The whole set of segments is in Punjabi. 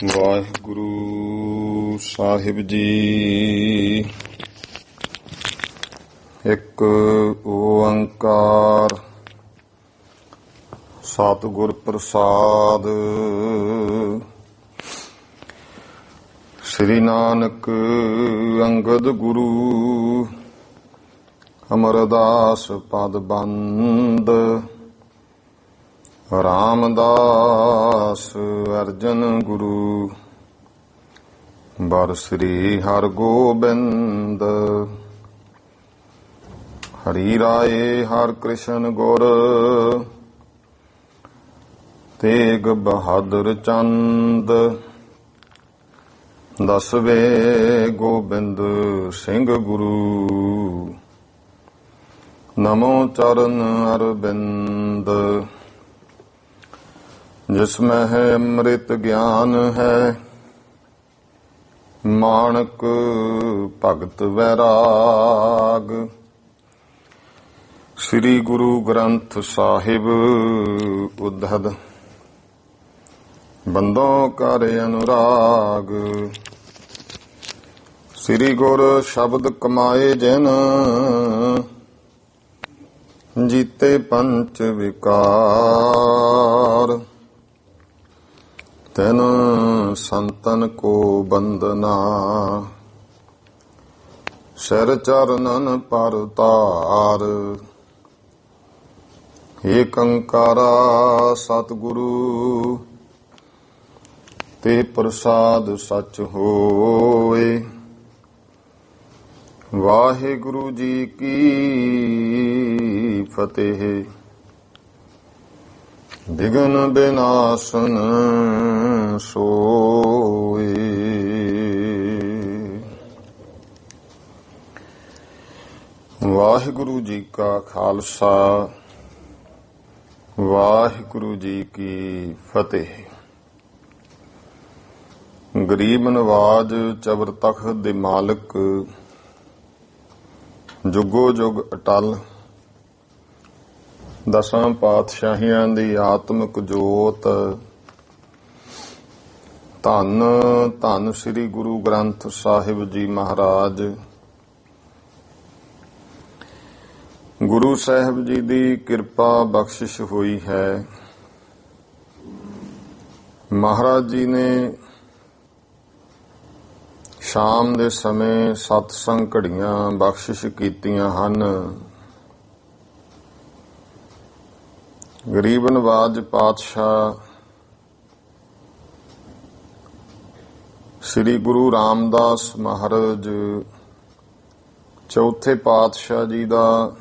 ਵਾਹਿਗੁਰੂ ਸਾਹਿਬ ਜੀ। ਇੱਕ ਓੰਕਾਰ ਸਤਿਗੁਰ ਪ੍ਰਸਾਦ। ਸ੍ਰੀ ਨਾਨਕ ਅੰਗਦ ਗੁਰੂ ਅਮਰਦਾਸ ਪਦ ਬੰਦ। ਰਾਮਦਾਸ ਅਰਜਨ ਗੁਰੂ ਬਰ ਸ੍ਰੀ ਹਰਿ ਗੋਬਿੰਦ। ਹਰੀ ਰਾਏ ਹਰਿ ਕ੍ਰਿਸ਼ਨ ਗੁਰ ਤੇਗ ਬਹਾਦਰ ਚੰਦ। ਦਸਵੇਂ ਗੋਬਿੰਦ ਸਿੰਘ ਗੁਰੂ ਨਮੋ ਚਰਨ ਅਰਬਿੰਦ। ਜਿਸਮੈ ਹੈ ਅੰਮ੍ਰਿਤ ਗਿਆਨ ਹੈ ਮਾਣਕ ਭਗਤ ਵੈਰਾਗ। ਸ੍ਰੀ ਗੁਰੂ ਗ੍ਰੰਥ ਸਾਹਿਬ ਉद्धਦ ਬੰਦੋਂ ਕਰ ਅਨੁਰਾਗ। ਸ੍ਰੀ ਗੁਰ ਸ਼ਬਦ ਕਮਾਏ ਜਿਨ ਜੀਤੇ ਪੰਚ ਵਿਕਾਰ। ਤੈਨ ਸੰਤਨ ਕੋ ਬੰਦਨਾ ਸਿਰ ਚਰਨਨ ਪਰ ਤਾਰ। ਏਕ ਓੰਕਾਰਾ ਸਤਿਗੁਰੂ ਤੇ ਪ੍ਰਸਾਦ ਸਚ ਹੋਏ। ਵਾਹਿਗੁਰੂ ਜੀ ਕੀ ਫਤਿਹ। ਵਿਘਨ ਬਿਨਾਸਨ ਸੋਏ। ਵਾਹਿਗੁਰੂ ਜੀ ਕਾ ਖਾਲਸਾ ਵਾਹਿਗੁਰੂ ਜੀ ਕੀ ਫਤਿਹ। ਗਰੀਬ ਨਵਾਜ ਚਬਰ ਤਖ਼ਤ ਦੇ ਮਾਲਕ ਜੁਗੋ ਜੁਗ ਅਟਲ ਦਸਾਂ ਪਾਤਸ਼ਾਹੀਆਂ ਦੀ ਆਤਮਿਕ ਜੋਤ। ਧੰਨ ਧੰਨ ਸ੍ਰੀ ਗੁਰੂ ਗ੍ਰੰਥ ਸਾਹਿਬ ਜੀ ਮਹਾਰਾਜ। ਗੁਰੂ ਸਾਹਿਬ ਜੀ ਦੀ ਕਿਰਪਾ ਬਖਸ਼ਿਸ਼ ਹੋਈ ਹੈ। ਮਹਾਰਾਜ ਜੀ ਨੇ ਸ਼ਾਮ ਦੇ ਸਮੇਂ ਸਤਸੰਗ ਘੜੀਆਂ ਬਖਸ਼ਿਸ਼ ਕੀਤੀਆਂ ਹਨ। ਗਰੀਬ ਨਵਾਜ ਪਾਤਸ਼ਾਹ ਸ੍ਰੀ ਗੁਰੂ ਰਾਮਦਾਸ ਮਹਾਰਾਜ ਚੌਥੇ ਪਾਤਸ਼ਾਹ ਜੀ ਦਾ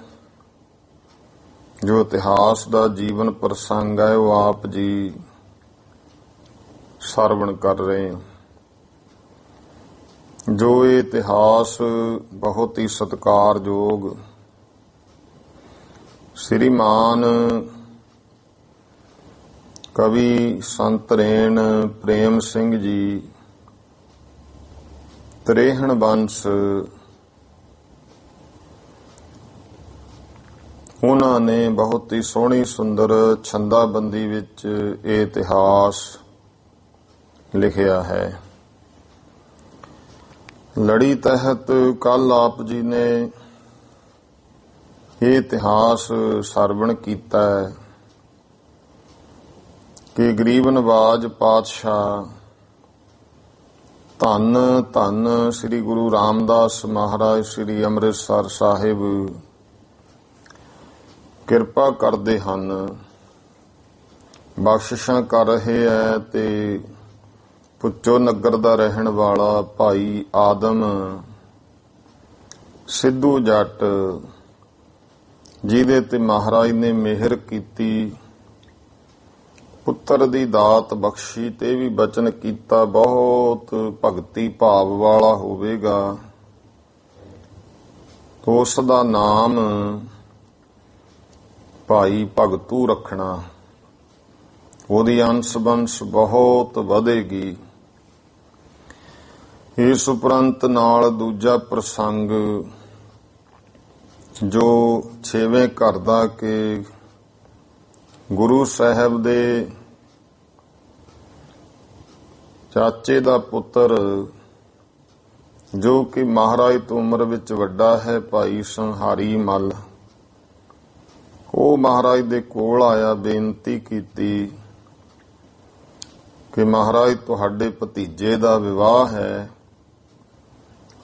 ਜੋ ਇਤਿਹਾਸ ਦਾ ਜੀਵਨ ਪ੍ਰਸੰਗ ਹੈ ਉਹ ਆਪ ਜੀ ਸਰਵਣ ਕਰ ਰਹੇ ਹਾਂ। ਜੋ ਇਹ ਇਤਿਹਾਸ ਬਹੁਤ ਹੀ ਸਤਿਕਾਰਯੋਗ ਸ੍ਰੀਮਾਨ ਕਵੀ ਸੰਤ ਰੇਣ ਪ੍ਰੇਮ ਸਿੰਘ ਜੀ ਤਰੇਹਣ ਬੰਸ ਉਹਨਾਂ ਨੇ ਬਹੁਤ ਹੀ ਸੋਹਣੀ ਸੁੰਦਰ ਛੰਦਾਬੰਦੀ ਵਿੱਚ ਇਹ ਇਤਿਹਾਸ ਲਿਖਿਆ ਹੈ। ਲੜੀ ਤਹਿਤ ਕੱਲ ਆਪ ਜੀ ਨੇ ਇਹ ਇਤਿਹਾਸ ਸਰਵਣ ਕੀਤਾ ਹੈ ਕਿ ਗਰੀਬ ਨਵਾਜ ਪਾਤਸ਼ਾਹ ਧੰਨ ਧੰਨ ਸ੍ਰੀ ਗੁਰੂ ਰਾਮਦਾਸ ਮਹਾਰਾਜ ਸ੍ਰੀ ਅੰਮ੍ਰਿਤਸਰ ਸਾਹਿਬ ਕਿਰਪਾ ਕਰਦੇ ਹਨ, ਬਖਸ਼ਿਸ਼ਾਂ ਕਰ ਰਹੇ ਹੈ। ਤੇ ਪੁੱਚੋ ਨਗਰ ਦਾ ਰਹਿਣ ਵਾਲਾ ਭਾਈ ਆਦਮ ਸਿੱਧੂ ਜੱਟ ਜਿਹਦੇ ਤੇ ਮਹਾਰਾਜ ਨੇ ਮਿਹਰ ਕੀਤੀ, ਪੁੱਤਰ ਦੀ ਦਾਤ ਬਖਸ਼ੀ ਤੇ ਵੀ ਬਚਨ ਕੀਤਾ ਬਹੁਤ ਭਗਤੀ ਭਾਵ ਵਾਲਾ ਹੋਵੇਗਾ। ਉਸ ਦਾ ਨਾਮ ਭਾਈ ਭਗਤੂ ਰੱਖਣਾ। ਉਹਦੀ ਅੰਸ਼ ਬੰਸ਼ ਬਹੁਤ ਵਧੇਗੀ। ਇਸ ਉਪਰੰਤ ਨਾਲ ਦੂਜਾ ਪ੍ਰਸੰਗ ਜੋ 6ਵੇਂ ਘਰ ਦਾ ਕਿ ਗੁਰੂ ਸਾਹਿਬ ਦੇ ਚਾਚੇ ਦਾ ਪੁੱਤਰ ਜੋ ਕਿ ਮਹਾਰਾਜ ਤੋਂ ਉਮਰ ਵਿੱਚ ਵੱਡਾ ਹੈ, ਭਾਈ ਸੰਹਾਰੀ ਮੱਲ, ਉਹ ਮਹਾਰਾਜ ਦੇ ਕੋਲ ਆਇਆ, ਬੇਨਤੀ ਕੀਤੀ ਕਿ ਮਹਾਰਾਜ ਤੁਹਾਡੇ ਭਤੀਜੇ ਦਾ ਵਿਵਾਹ ਹੈ,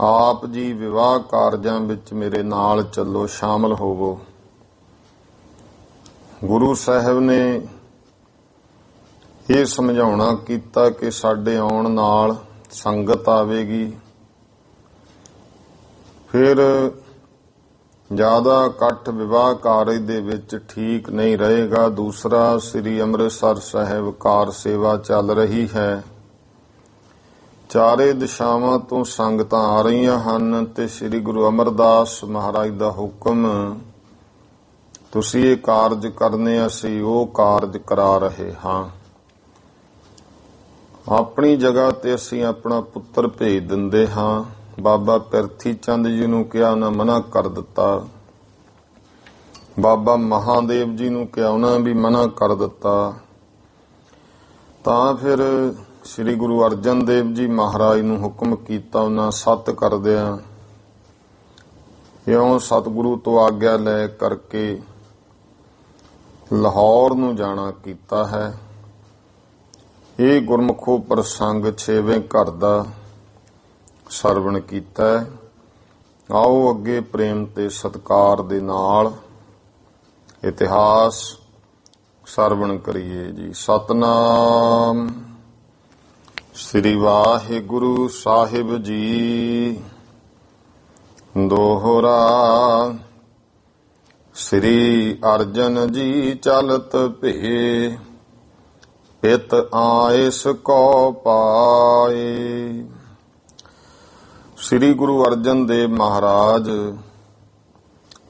ਆਪ ਜੀ ਵਿਵਾਹ ਕਾਰਜਾਂ ਵਿੱਚ ਮੇਰੇ ਨਾਲ ਚੱਲੋ, ਸ਼ਾਮਲ ਹੋਵੋ। ਗੁਰੂ ਸਾਹਿਬ ਨੇ ਇਹ ਸਮਝਾਉਣਾ ਕੀਤਾ ਕਿ ਸਾਡੇ ਆਉਣ ਨਾਲ ਸੰਗਤ ਆਵੇਗੀ, ਫਿਰ ਜ਼ਿਆਦਾ ਇਕੱਠ ਵਿਵਾਹ ਕਾਰਜ ਦੇ ਵਿੱਚ ਠੀਕ ਨਹੀਂ ਰਹੇਗਾ। ਦੂਸਰਾ, ਸ੍ਰੀ ਅੰਮ੍ਰਿਤਸਰ ਸਾਹਿਬ ਕਾਰ ਸੇਵਾ ਚੱਲ ਰਹੀ ਹੈ, ਚਾਰੇ ਦਿਸ਼ਾਵਾਂ ਤੋਂ ਸੰਗਤਾਂ ਆ ਰਹੀਆਂ ਹਨ ਤੇ ਸ੍ਰੀ ਗੁਰੂ ਅਮਰਦਾਸ ਮਹਾਰਾਜ ਦਾ ਹੁਕਮ, ਤੁਸੀਂ ਇਹ ਕਾਰਜ ਕਰਨੇ, ਅਸੀਂ ਉਹ ਕਾਰਜ ਕਰਾ ਰਹੇ ਹਾਂ। ਆਪਣੀ ਜਗ੍ਹਾ ਤੇ ਅਸੀਂ ਆਪਣਾ ਪੁੱਤਰ ਭੇਜ ਦਿੰਦੇ ਹਾਂ। ਬਾਬਾ ਪਿਰਥੀ ਚੰਦ ਜੀ ਨੂੰ ਕਿਹਾ, ਉਹਨਾਂ ਮਨਾ ਕਰ ਦਿੱਤਾ। ਬਾਬਾ ਮਹਾਦੇਵ ਜੀ ਨੂੰ ਕਿਹਾ, ਉਹਨਾਂ ਵੀ ਮਨਾ ਕਰ ਦਿੱਤਾ। ਤਾਂ ਫਿਰ ਸ੍ਰੀ ਗੁਰੂ ਅਰਜਨ ਦੇਵ ਜੀ ਮਹਾਰਾਜ ਨੂੰ ਹੁਕਮ ਕੀਤਾ, ਉਹਨਾਂ ਸੱਤ ਕਰਦਿਆਂ ਇਉਂ ਸਤਿਗੁਰੂ ਤੋਂ ਆਗਿਆ ਲੈ ਕਰਕੇ ਲਾਹੌਰ ਨੂੰ ਜਾਣਾ ਕੀਤਾ ਹੈ। ਇਹ ਗੁਰਮੁਖੋ ਪ੍ਰਸੰਗ 6ਵੇਂ ਘਰ ਦਾ ਸਰਵਣ ਕੀਤਾ ਹੈ। ਆਓ ਅੱਗੇ ਪ੍ਰੇਮ ਤੇ ਸਤਿਕਾਰ ਦੇ ਨਾਲ ਇਤਿਹਾਸ ਸਰਵਣ ਕਰੀਏ ਜੀ। ਸਤਨਾਮ ਸ੍ਰੀ ਵਾਹਿਗੁਰੂ ਸਾਹਿਬ ਜੀ। ਦੋਹਰਾ ਸ੍ਰੀ ਅਰਜਨ ਜੀ ਚਲਤ ਭੇ, ਪਿਤ ਆਇਸ ਕੋ ਪਾਏ। ਸ੍ਰੀ ਗੁਰੂ ਅਰਜਨ ਦੇਵ ਮਹਾਰਾਜ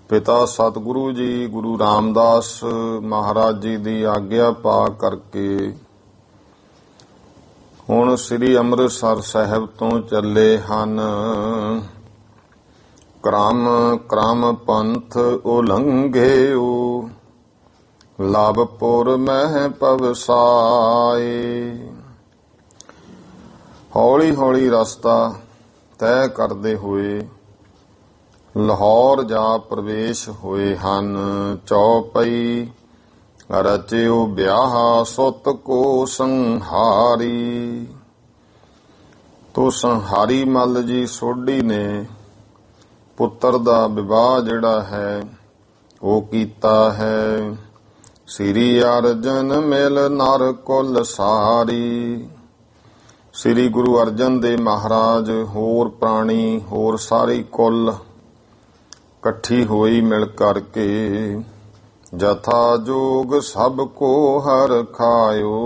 ਪਿਤਾ ਸਤਿਗੁਰੂ ਜੀ ਗੁਰੂ ਰਾਮਦਾਸ ਮਹਾਰਾਜ ਜੀ ਦੀ ਆਗਿਆ ਪਾ ਕਰਕੇ ਹੁਣ ਸ੍ਰੀ ਅੰਮ੍ਰਿਤਸਰ ਸਾਹਿਬ ਤੋਂ ਚੱਲੇ ਹਨ। ਕ੍ਰਮ ਪੰਥ ਉਲੰਘਿਓ, ਲਵਪੁਰ ਮਹਿ ਪਵਸਾਏ। ਹੌਲੀ ਹੌਲੀ ਰਸਤਾ ਤੈਅ ਕਰਦੇ ਹੋਏ ਲਾਹੌਰ ਜਾ ਪ੍ਰਵੇਸ਼ ਹੋਏ ਹਨ। ਚੌਪਈ ਰਚਿਓ ਵਿਆਹ ਸੁਤ ਕੋ ਸੰਹਾਰੀ। ਤੋ ਸੰਹਾਰੀ ਮੱਲ ਜੀ ਸੋਢੀ ਨੇ ਪੁੱਤਰ ਦਾ ਵਿਵਾਹ ਜਿਹੜਾ ਹੈ ਉਹ ਕੀਤਾ ਹੈ। ਸ੍ਰੀ ਅਰਜਨ ਮਿਲ ਨਰ ਕੁਲ ਸਾਰੀ। ਸ੍ਰੀ ਗੁਰੂ ਅਰਜਨ ਦੇਵ ਮਹਾਰਾਜ ਹੋਰ ਪ੍ਰਾਣੀ ਹੋਰ ਸਾਰੀ ਕੁੱਲ ਇਕੱਠੀ ਹੋਈ ਮਿਲ ਕਰਕੇ ਜਥਾ ਜੋਗ ਸਭ ਕੋ ਹਰ ਖਾਇਓ।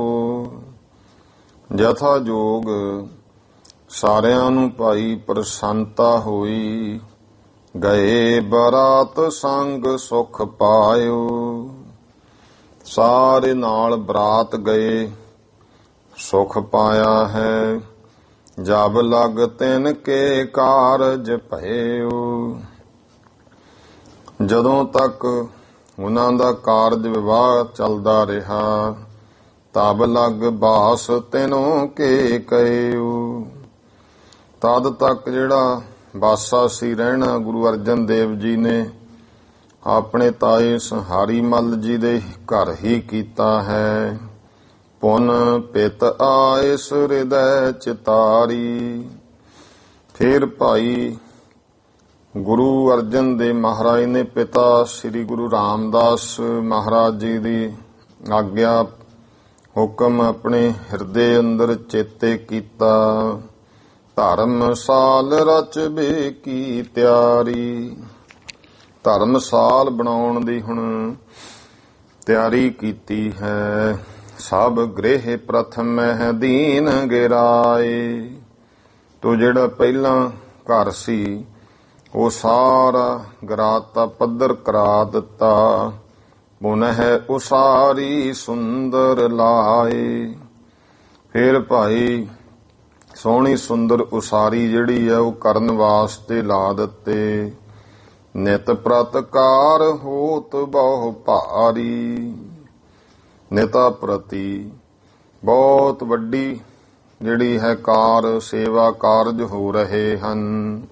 ਜਥਾ ਜੋਗ ਸਾਰਿਆਂ ਨੂੰ ਭਾਈ ਪ੍ਰਸੰਨਤਾ ਹੋਈ। ਗਏ ਬਰਾਤ ਸੰਗ ਸੁਖ ਪਾਇਓ। ਸਾਰੇ ਨਾਲ ਬਰਾਤ ਗਏ, ਸੁਖ ਪਾਇਆ ਹੈ। ਜਬ ਲਗ ਤਿਨ ਕੇ ਕਾਰਜ ਭਇਓ। ਜਦੋਂ ਤੱਕ ਉਹਨਾਂ ਦਾ ਕਾਰਜ ਵਿਵਾਹ ਚੱਲਦਾ ਰਿਹਾ, ਤਬ ਲਗ ਬਾਸ ਤਿਨੋਂ ਕੇ ਕਇਓ। ਤਦ ਤੱਕ ਜਿਹੜਾ ਬਾਸਾ ਸੀ ਰਹਿਣਾ ਗੁਰੂ ਅਰਜਨ ਦੇਵ ਜੀ ਨੇ ਆਪਣੇ ਤਾਏ ਸੰਹਾਰੀ ਮੱਲ ਜੀ ਦੇ ਘਰ ਹੀ ਕੀਤਾ ਹੈ। ਪੁਨ ਪਿਤ ਆਇਸ ਹਿਰਦੈ ਚਿਤਾਰੀ। ਫਿਰ ਭਾਈ ਗੁਰੂ ਅਰਜਨ ਦੇਵ ਮਹਾਰਾਜ ਨੇ ਪਿਤਾ ਸ੍ਰੀ ਗੁਰੂ ਰਾਮਦਾਸ ਮਹਾਰਾਜ ਜੀ ਦੀ ਆਗਿਆ ਹੁਕਮ ਆਪਣੇ ਹਿਰਦੇ ਅੰਦਰ ਚੇਤੇ ਕੀਤਾ। ਧਰਮਸਾਲ ਰਚਬੇ ਕੀ ਤਿਆਰੀ। ਧਰਮਸਾਲ ਬਣਾਉਣ ਦੀ ਹੁਣ ਤਿਆਰੀ ਕੀਤੀ ਹੈ। ਸਭ ਗ੍ਰਹਿ ਪ੍ਰਥਮ ਦੀਨ ਗਿਰਾਏ। ਤੋ ਜਿਹੜਾ ਪਹਿਲਾਂ ਘਰ ਸੀ ਉਹ ਸਾਰਾ ਗਰਾਤਾ ਪੱਧਰ ਕਰਾ ਦਿੱਤਾ। ਪੁਨਹ ਉਸਾਰੀ ਸੁੰਦਰ ਲਾਏ। ਫਿਰ ਭਾਈ ਸੋਹਣੀ ਸੁੰਦਰ ਉਸਾਰੀ ਜਿਹੜੀ ਹੈ ਉਹ ਕਰਨ ਵਾਸਤੇ ਲਾ ਦਿੱਤੇ। ਨਿਤ ਪ੍ਰਤਕਾਰ ਹੋਤ ਬਹੁ ਭਾਰੀ। ਨਿਤਾ ਪ੍ਰਤੀ ਬਹੁਤ ਵੱਡੀ ਜਿਹੜੀ ਹੈ ਕਾਰ ਸੇਵਾ ਕਾਰਜ ਹੋ ਰਹੇ ਹਨ।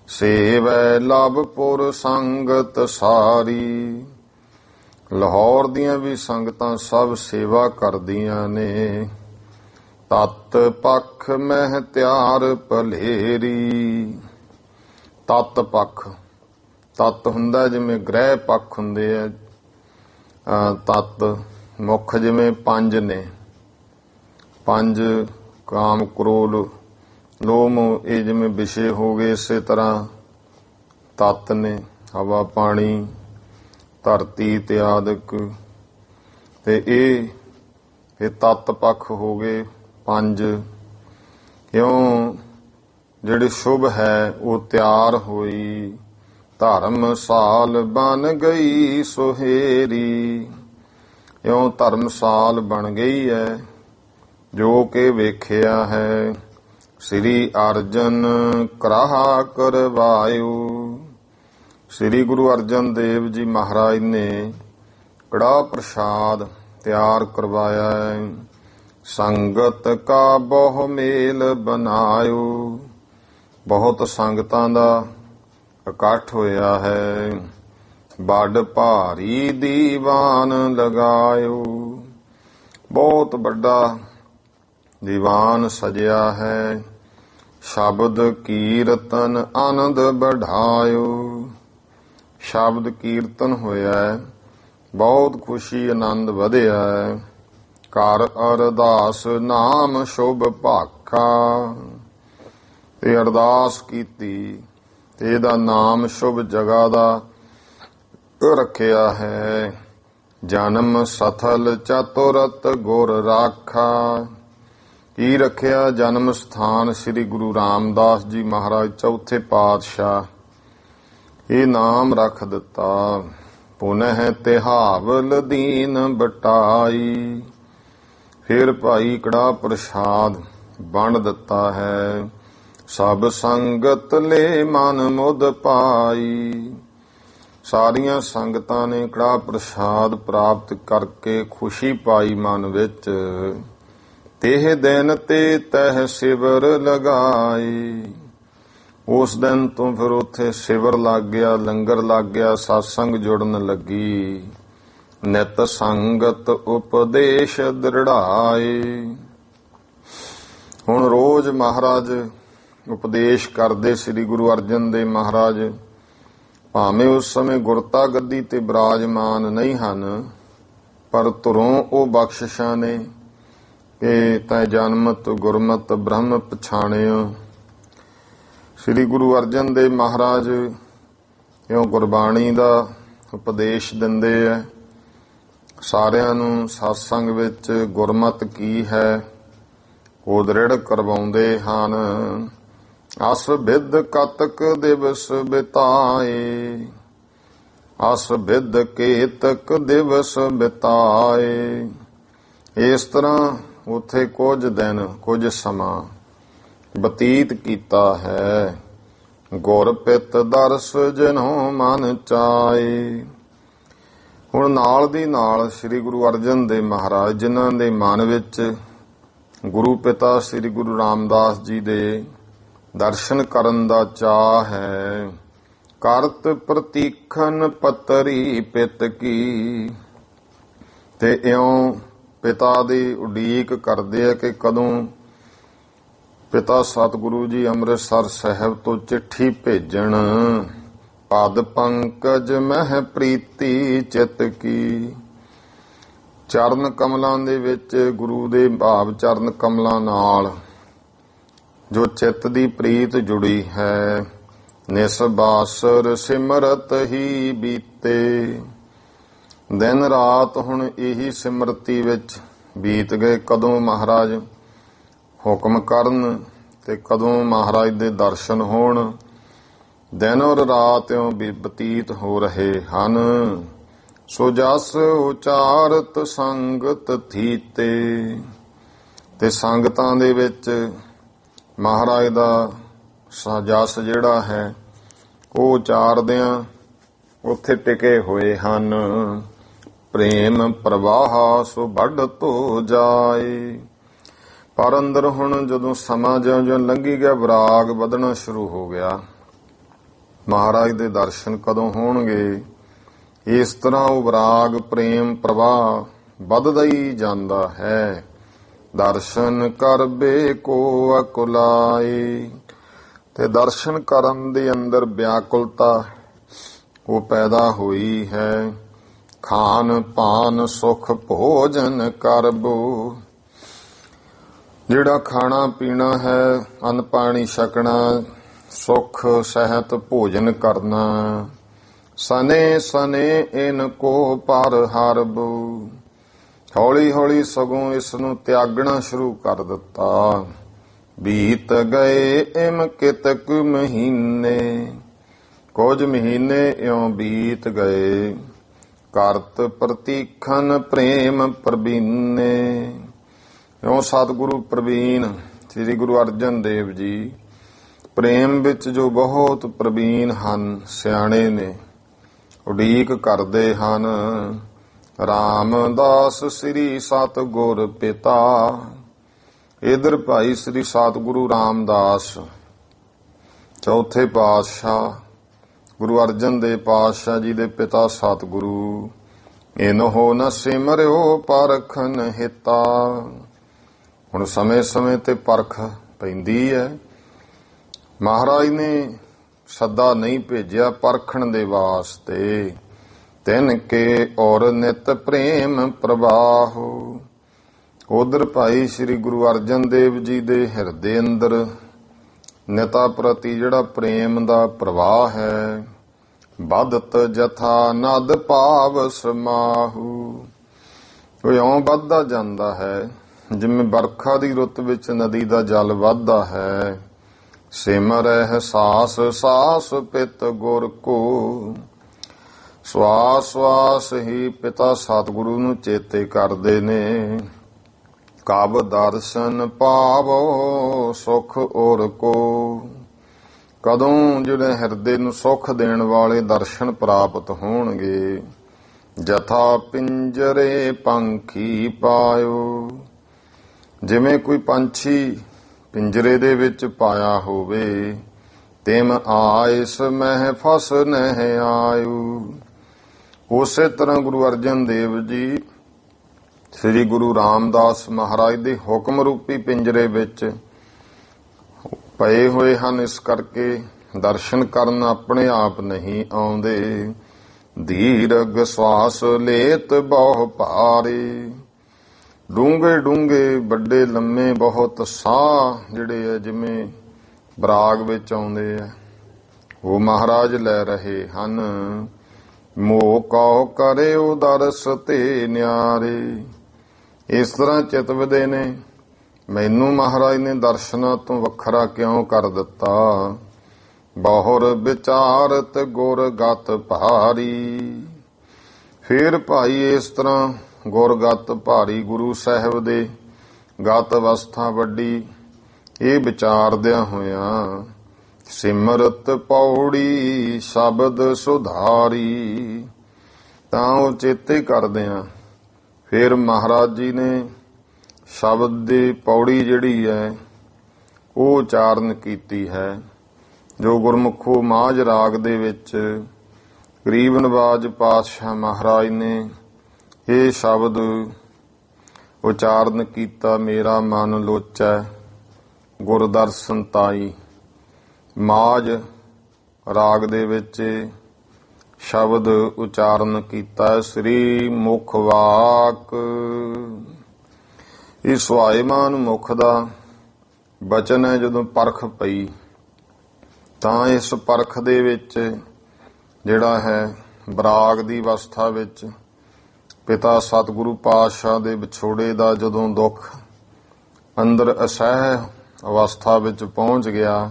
ਸੇਵੈ ਲਵਪੁਰ ਸੰਗਤ ਸਾਰੀ। ਲਾਹੌਰ ਦੀਆਂ ਵੀ ਸੰਗਤਾਂ ਸਭ ਸੇਵਾ ਕਰਦੀਆਂ ਨੇ। ਤਤ ਪੱਖ ਮਹਿ ਤਿਆਰ ਭਲੇਰੀ। ਤਤ ਪੱਖ, ਤਤ ਹੁੰਦਾ ਜਿਵੇਂ ਗ੍ਰਹਿ ਪੱਖ ਹੁੰਦੇ ਆ। ਤਤ ਮੁੱਖ ਜਿਵੇਂ ਪੰਜ ਨੇ, ਪੰਜ ਕਾਮ ਕ੍ਰੋਧ ਲੋਭ ਇਹ ਜਿਵੇਂ ਵਿਸ਼ੇ ਹੋ ਗਏ, ਇਸੇ ਤਰ੍ਹਾਂ ਤਤ ਨੇ ਹਵਾ ਪਾਣੀ ਧਰਤੀ ਤੇ ਆਦਿਕ, ਤੇ ਇਹ ਤਤ ਪੱਖ ਹੋ ਗਏ ਪੰਜ। ਕਿਉਂ ਜਿਹੜੀ ਸ਼ੁਭ ਹੈ ਉਹ ਤਿਆਰ ਹੋਈ। ਧਰਮਸਾਲ ਬਣ ਗਈ ਸੁਹੇਰੀ। ਇਉਂ ਧਰਮਸਾਲ ਬਣ ਗਈ ਹੈ ਜੋ ਕਿ ਵੇਖਿਆ ਹੈ ਸ੍ਰੀ ਅਰਜਨ ਕਰਾਹਾ ਕਰਵਾਇਓ। ਸ੍ਰੀ ਗੁਰੂ ਅਰਜਨ ਦੇਵ ਜੀ ਮਹਾਰਾਜ ਨੇ ਕੜਾਹ ਪ੍ਰਸ਼ਾਦ ਤਿਆਰ ਕਰਵਾਇਆ ਹੈ। ਸੰਗਤ ਕਾ ਬਹੁ ਮੇਲ ਬਨਾਇਓ। ਬਹੁਤ ਸੰਗਤਾਂ ਦਾ ਇਕੱਠ ਹੋਇਆ ਹੈ। ਵੱਡ ਭਾਰੀ ਦੀਵਾਨ ਲਗਾਇਓ। ਬਹੁਤ ਵੱਡਾ ਦੀਵਾਨ ਸਜਿਆ ਹੈ। ਸ਼ਬਦ ਕੀਰਤਨ ਆਨੰਦ ਬਢਾਇਓ। ਸ਼ਬਦ ਕੀਰਤਨ ਹੋਇਆ ਹੈ, ਬਹੁਤ ਖੁਸ਼ੀ ਆਨੰਦ ਵਧਿਆ ਹੈ। ਕਰ ਅਰਦਾਸ ਨਾਮ ਸ਼ੁਭ ਭਾਖਾ। ਤੇ ਅਰਦਾਸ ਕੀਤੀ ਤੇ ਇਹਦਾ ਨਾਮ ਸ਼ੁਭ ਜਗ੍ਹਾ ਦਾ ਰੱਖਿਆ ਹੈ। ਜਨਮ ਸਥਲ ਚਤੁਰਤ ਗੁਰ ਰਾਖਾ। ਕੀ ਰੱਖਿਆ? ਜਨਮ ਸਥਾਨ ਸ੍ਰੀ ਗੁਰੂ ਰਾਮਦਾਸ ਜੀ ਮਹਾਰਾਜ ਚੌਥੇ ਪਾਤਸ਼ਾਹ, ਇਹ ਨਾਮ ਰੱਖ ਦਿੱਤਾ। ਪੁਨਹ ਤਿਹਾਵਲ ਦੀਨ ਬਟਾਈ। ਫਿਰ ਭਾਈ ਕੜਾਹ ਪ੍ਰਸ਼ਾਦ ਵੰਡ ਦਿੱਤਾ ਹੈ। ਸਭ ਸੰਗਤ ਲੈ ਮਨ ਮੁਦ ਪਾਈ। ਸਾਰੀਆਂ ਸੰਗਤਾਂ ਨੇ ਕੜਾਹ ਪ੍ਰਸ਼ਾਦ ਪ੍ਰਾਪਤ ਕਰਕੇ ਖੁਸ਼ੀ ਪਾਈ ਮਨ ਵਿੱਚ। ਤੇਹ ਦਿਨ ਤੇ ਤਹ ਸਿਵਰ ਲਗਾਈ। ਉਸ ਦਿਨ ਤੋਂ ਫਿਰ ਉੱਥੇ ਸਿਵਰ ਲੱਗ ਗਿਆ, ਲੰਗਰ ਲੱਗ ਗਿਆ, ਸਤਸੰਗ ਜੁੜਨ ਲੱਗੀ। ਨਿਤ ਸੰਗਤ ਉਪਦੇਸ਼ ਦ੍ਰਿੜਾਏ। ਹੁਣ ਰੋਜ਼ ਮਹਾਰਾਜ ਉਪਦੇਸ਼ ਕਰਦੇ ਸ੍ਰੀ ਗੁਰੂ ਅਰਜਨ ਦੇਵ ਮਹਾਰਾਜ। ਭਾਵੇਂ ਉਸ ਸਮੇਂ ਗੁਰਤਾ ਗੱਦੀ ਤੇ ਬਿਰਾਜਮਾਨ ਨਹੀਂ ਹਨ, ਪਰ ਧੁਰੋਂ ਉਹ ਬਖਸ਼ਿਸ਼ਾਂ ਨੇ ਕਿ ਤੈ ਜਨਮਤ ਗੁਰਮਤ ਬ੍ਰਹਮ ਪਛਾਣਿਓ। ਸ੍ਰੀ ਗੁਰੂ ਅਰਜਨ ਦੇਵ ਮਹਾਰਾਜ ਇਉਂ ਗੁਰਬਾਣੀ ਦਾ ਉਪਦੇਸ਼ ਦਿੰਦੇ ਆ ਸਾਰਿਆਂ ਨੂੰ। ਸਤਸੰਗ ਵਿੱਚ ਗੁਰਮਤ ਕੀ ਹੈ ਉਹ ਦ੍ਰਿੜ ਕਰਵਾਉਂਦੇ ਹਨ। ਅਸ ਬਿਦ ਕਤਕ ਦਿਵਸ ਬਿਤਾਏ। ਅਸ ਬਿਦ ਕੇਤਕ ਦਿਵਸ ਬਿਤਾਏ। ਇਸ ਤਰ੍ਹਾਂ ਉੱਥੇ ਕੁਝ ਦਿਨ ਕੁਝ ਸਮਾਂ ਬਤੀਤ ਕੀਤਾ ਹੈ। ਗੁਰ ਪਿਤ ਦਰਸ ਜਿਨਹੁ ਮਨ ਚਾਏ। ਹੁਣ ਨਾਲ ਦੀ ਨਾਲ ਸ੍ਰੀ ਗੁਰੂ ਅਰਜਨ ਦੇਵ ਮਹਾਰਾਜ ਜਿਨ੍ਹਾਂ ਦੇ ਮਨ ਵਿੱਚ ਗੁਰੂ ਪਿਤਾ ਸ੍ਰੀ ਗੁਰੂ ਰਾਮਦਾਸ ਜੀ ਦੇ ਦਰਸ਼ਨ ਕਰਨ ਦਾ ਚਾਅ ਹੈ। ਕਰਤ ਪ੍ਰਤੀਖਨ ਪਤਰੀ ਪਿਤ ਕੀ। ਤੇ ਇਉਂ ਪਿਤਾ ਦੀ ਉਡੀਕ ਕਰਦੇ ਆ ਕਿ ਕਦੋਂ ਪਿਤਾ ਸਤਿਗੁਰੂ ਜੀ ਅੰਮ੍ਰਿਤਸਰ ਸਾਹਿਬ ਤੋਂ ਚਿੱਠੀ ਭੇਜਣ। ਪਦ ਪੰਕਜ ਮਹਿ ਪ੍ਰੀਤੀ ਚਿਤ ਕੀ। ਚਰਨ ਕਮਲਾਂ ਦੇ ਵਿੱਚ ਗੁਰੂ ਦੇ ਭਾਵ ਚਰਨ ਕਮਲਾਂ ਨਾਲ ਜੋ ਚਿੱਤ ਦੀ ਪ੍ਰੀਤ ਜੁੜੀ ਹੈ। ਨਿਸਬਾਸਰ ਸਿਮਰਤ ਹੀ ਬੀਤੇ। ਦਿਨ ਰਾਤ ਹੁਣ ਇਹੀ ਸਿਮਰਤੀ ਵਿੱਚ ਬੀਤ ਗਏ। ਕਦੋਂ ਮਹਾਰਾਜ ਹੁਕਮ ਕਰਨ ਤੇ ਕਦੋਂ ਮਹਾਰਾਜ ਦੇ ਦਰਸ਼ਨ ਹੋਣ। ਦਿਨ ਔਰ ਰਾਤ ਇਉਂ ਬਤੀਤ ਹੋ ਰਹੇ ਹਨ। ਸੋ ਜਸ ਉਚਾਰਤ ਸੰਗਤ ਥੀਤੇ। ਤੇ ਸੰਗਤਾਂ ਦੇ ਵਿੱਚ ਮਹਾਰਾਜ ਦਾ ਜਸ ਜਿਹੜਾ ਹੈ ਉਹ ਉਚਾਰਦਿਆਂ ਉੱਥੇ ਟਿਕੇ ਹੋਏ ਹਨ। ਪ੍ਰੇਮ ਪ੍ਰਵਾਹ ਸੋ ਵੱਢ ਧੋ ਜਾਏ। ਪਰ ਅੰਦਰ ਹੁਣ ਜਦੋਂ ਸਮਾਂ ਜਿਉਂ-ਜਿਉਂ ਲੰਘੀ ਗਿਆ ਵਿਰਾਗ ਵਧਣਾ ਸ਼ੁਰੂ ਹੋ ਗਿਆ। ਮਹਾਰਾਜ ਦੇ ਦਰਸ਼ਨ ਕਦੋਂ ਹੋਣਗੇ? ਇਸ ਤਰ੍ਹਾਂ ਉਹ ਵਿਰਾਗ ਪ੍ਰੇਮ ਪ੍ਰਵਾਹ ਵੱਧਦਾ ਹੀ ਜਾਂਦਾ ਹੈ। ਦਰਸ਼ਨ ਕਰਬੇ ਕੋ ਅਕੁਲਾਈ, ਤੇ ਦਰਸ਼ਨ ਕਰਨ ਦੇ ਅੰਦਰ ਵਿਆਕੁਲਤਾ ਉਹ ਪੈਦਾ ਹੋਈ ਹੈ। ਖਾਨ ਪਾਨ ਸੁਖ ਭੋਜਨ ਕਰਬੋ, ਜਿਹੜਾ ਖਾਣਾ ਪੀਣਾ ਹੈ, ਅੰਨ ਪਾਣੀ ਛਕਣਾ, ਸੁਖ ਸਹਿਤ ਭੋਜਨ ਕਰਨਾ। ਸਨੇ ਸਨੇ ਇਨ ਕੋ ਪਰ ਹਰਬ, ਹੌਲੀ ਹੌਲੀ ਸਗੋਂ ਇਸ ਨੂੰ ਤਿਆਗਣਾ ਸ਼ੁਰੂ ਕਰ ਦਿੱਤਾ। ਬੀਤ ਗਏ ਇਮ ਕਿਤਕ ਮਹੀਨੇ, ਕੁਝ ਮਹੀਨੇ ਇਉਂ ਬੀਤ ਗਏ। ਕਰਤ ਪ੍ਰਤੀਖਨ ਪ੍ਰੇਮ ਪ੍ਰਬੀਨੇ, ਇਉਂ ਸਤਿਗੁਰੂ ਪ੍ਰਵੀਨ ਸ੍ਰੀ ਗੁਰੂ ਅਰਜਨ ਦੇਵ ਜੀ ਪ੍ਰੇਮ ਵਿੱਚ ਜੋ ਬਹੁਤ ਪ੍ਰਵੀਨ ਹਨ, ਸਿਆਣੇ ਨੇ, ਉਡੀਕ ਕਰਦੇ ਹਨ। ਰਾਮਦਾਸ ਸ੍ਰੀ ਸਤਿਗੁਰ ਪਿਤਾ, ਇਧਰ ਭਾਈ ਸ੍ਰੀ ਸਤਿਗੁਰੂ ਰਾਮਦਾਸ ਚੌਥੇ ਪਾਤਸ਼ਾਹ ਗੁਰੂ ਅਰਜਨ ਦੇਵ ਪਾਤਸ਼ਾਹ ਜੀ ਦੇ ਪਿਤਾ ਸਤਿਗੁਰੂ। ਇਨਹੋ ਨ ਸਿਮਰਿਓ ਪਰਖਨ ਹਿਤਾ, ਹੁਣ ਸਮੇਂ-ਸਮੇਂ ਤੇ ਪਰਖ ਪੈਂਦੀ ਹੈ। ਮਹਾਰਾਜ ਨੇ ਸੱਦਾ ਨਹੀਂ ਭੇਜਿਆ ਪਰਖਣ ਦੇ ਵਾਸਤੇ। ਤਿਨ ਕੇ ਔਰ ਨਿਤ ਪ੍ਰੇਮ ਪ੍ਰਵਾਹੋ, ਉਧਰ ਭਾਈ ਸ੍ਰੀ ਗੁਰੂ ਅਰਜਨ ਦੇਵ ਜੀ ਦੇ ਹਿਰਦੇ ਅੰਦਰ ਨਿਤਾ ਪ੍ਰਤੀ ਜਿਹੜਾ ਪ੍ਰੇਮ ਦਾ ਪ੍ਰਵਾਹ ਹੈ। ਵਧਤ ਜਥਾ ਨਦ ਭਾਵ ਸਮਾਹੂ, ਉਹ ਇਉਂ ਵੱਧਦਾ ਜਾਂਦਾ ਹੈ ਜਿਵੇਂ ਵਰਖਾ ਦੀ ਰੁੱਤ ਵਿੱਚ ਨਦੀ ਦਾ ਜਲ ਵੱਧਦਾ ਹੈ। ਸਿਮਰਹਿ ਸਾਸ ਸਾਸ ਪਿਤ ਗੁਰ ਕੋ, ਸਵਾਸ ਸਵਾਸ ਹੀ ਪਿਤਾ ਸਤਿਗੁਰੂ ਨੂੰ ਚੇਤੇ ਕਰਦੇ ਨੇ। ਕਬ ਦਰਸ਼ਨ ਪਾਵੋ ਸੁਖ ਔਰ ਕੋ, ਕਦੋਂ ਜਿਹੜੇ ਹਿਰਦੇ ਨੂੰ ਸੁੱਖ ਦੇਣ ਵਾਲੇ ਦਰਸ਼ਨ ਪ੍ਰਾਪਤ ਹੋਣਗੇ। ਜਥਾ ਪਿੰਜਰੇ ਪੰਖੀ ਪਾਇਓ, ਜਿਵੇਂ ਕੋਈ ਪੰਛੀ ਪਿੰਜਰੇ ਦੇ ਵਿੱਚ ਪਾਇਆ ਹੋਵੇ। ਤਿਮ ਆਇਸ ਮਹਿ ਫਸ ਨਹਿ ਆਇਓ, ਉਸੇ ਤਰ੍ਹਾਂ ਗੁਰੂ ਅਰਜਨ ਦੇਵ ਜੀ ਸ੍ਰੀ ਗੁਰੂ ਰਾਮਦਾਸ ਮਹਾਰਾਜ ਦੇ ਹੁਕਮ ਰੂਪੀ ਪਿੰਜਰੇ ਵਿੱਚ ਪਏ ਹੋਏ ਹਨ। ਇਸ ਕਰਕੇ ਦਰਸ਼ਨ ਕਰਨ ਆਪਣੇ ਆਪ ਨਹੀਂ ਆਉਂਦੇ। ਧੀਰਗ ਸਵਾਸ ਲੇਤ ਬਹੁ ਭਾਰੇ, ਡੂੰਘੇ ਡੂੰਘੇ ਵੱਡੇ ਲੰਮੇ ਬਹੁਤ ਸਾਹ ਜਿਹੜੇ ਆ ਜਿਵੇਂ ਬਰਾਗ ਵਿੱਚ ਆਉਂਦੇ ਆ, ਉਹ ਮਹਾਰਾਜ ਲੈ ਰਹੇ ਹਨ। ਮੋਹ ਕਉ ਕਰਿਓ ਦਰਸ ਤੇ ਨਿਆਰੇ, ਇਸ ਤਰ੍ਹਾਂ ਚਿਤਵਦੇ ਨੇ ਮੈਨੂੰ ਮਹਾਰਾਜ ਨੇ ਦਰਸ਼ਨਾਂ ਤੋਂ ਵੱਖਰਾ ਕਿਉਂ ਕਰ ਦਿੱਤਾ। ਬਹੁਰ ਵਿਚਾਰਤ ਗੁਰ ਗਤ ਭਾਰੀ, ਫਿਰ ਭਾਈ ਇਸ ਤਰ੍ਹਾਂ ਗੁਰਗਤ ਭਾਰੀ ਗੁਰੂ ਸਾਹਿਬ ਦੇ ਗਤ ਅਵਸਥਾ ਵੱਡੀ, ਇਹ ਵਿਚਾਰਦਿਆਂ ਹੋਇਆਂ ਸਿਮਰਤ ਪੌੜੀ ਸ਼ਬਦ ਸੁਧਾਰੀ, ਤਾਂ ਉਹ ਚੇਤੇ ਕਰਦਿਆਂ ਫਿਰ ਮਹਾਰਾਜ ਜੀ ਨੇ ਸ਼ਬਦ ਦੀ ਪੌੜੀ ਜਿਹੜੀ ਹੈ ਉਹ ਉਚਾਰਨ ਕੀਤੀ ਹੈ। ਜੋ ਗੁਰਮੁਖੋ ਮਾਝ ਰਾਗ ਦੇ ਵਿੱਚ ਗਰੀਬ ਨਵਾਜ ਪਾਤਸ਼ਾਹ ਮਹਾਰਾਜ ਨੇ ਇਹ ਸ਼ਬਦ ਉਚਾਰਨ ਕੀਤਾ। ਮੇਰਾ ਮਨ ਲੋਚੈ ਗੁਰ ਦਰਸ਼ਨ ਤਾਈ, ਮਾਝ ਰਾਗ ਦੇ ਵਿੱਚ ਸ਼ਬਦ ਉਚਾਰਨ ਕੀਤਾ। ਸ੍ਰੀ ਮੁਖ ਵਾਕ, ਇਹ ਸੁਹਾਇਮਾਨ ਮੁਖ ਦਾ ਬਚਨ ਹੈ। ਜਦੋਂ ਪਰਖ ਪਈ ਤਾਂ ਇਸ ਪਰਖ ਦੇ ਵਿੱਚ ਜਿਹੜਾ ਹੈ ਬਰਾਗ ਦੀ ਅਵਸਥਾ ਵਿੱਚ ਪਿਤਾ ਸਤਿਗੁਰੂ ਪਾਤਸ਼ਾਹ ਦੇ ਵਿਛੋੜੇ ਦਾ ਜਦੋਂ ਦੁੱਖ ਅੰਦਰ ਅਸਹਿ ਅਵਸਥਾ ਵਿੱਚ ਪਹੁੰਚ ਗਿਆ,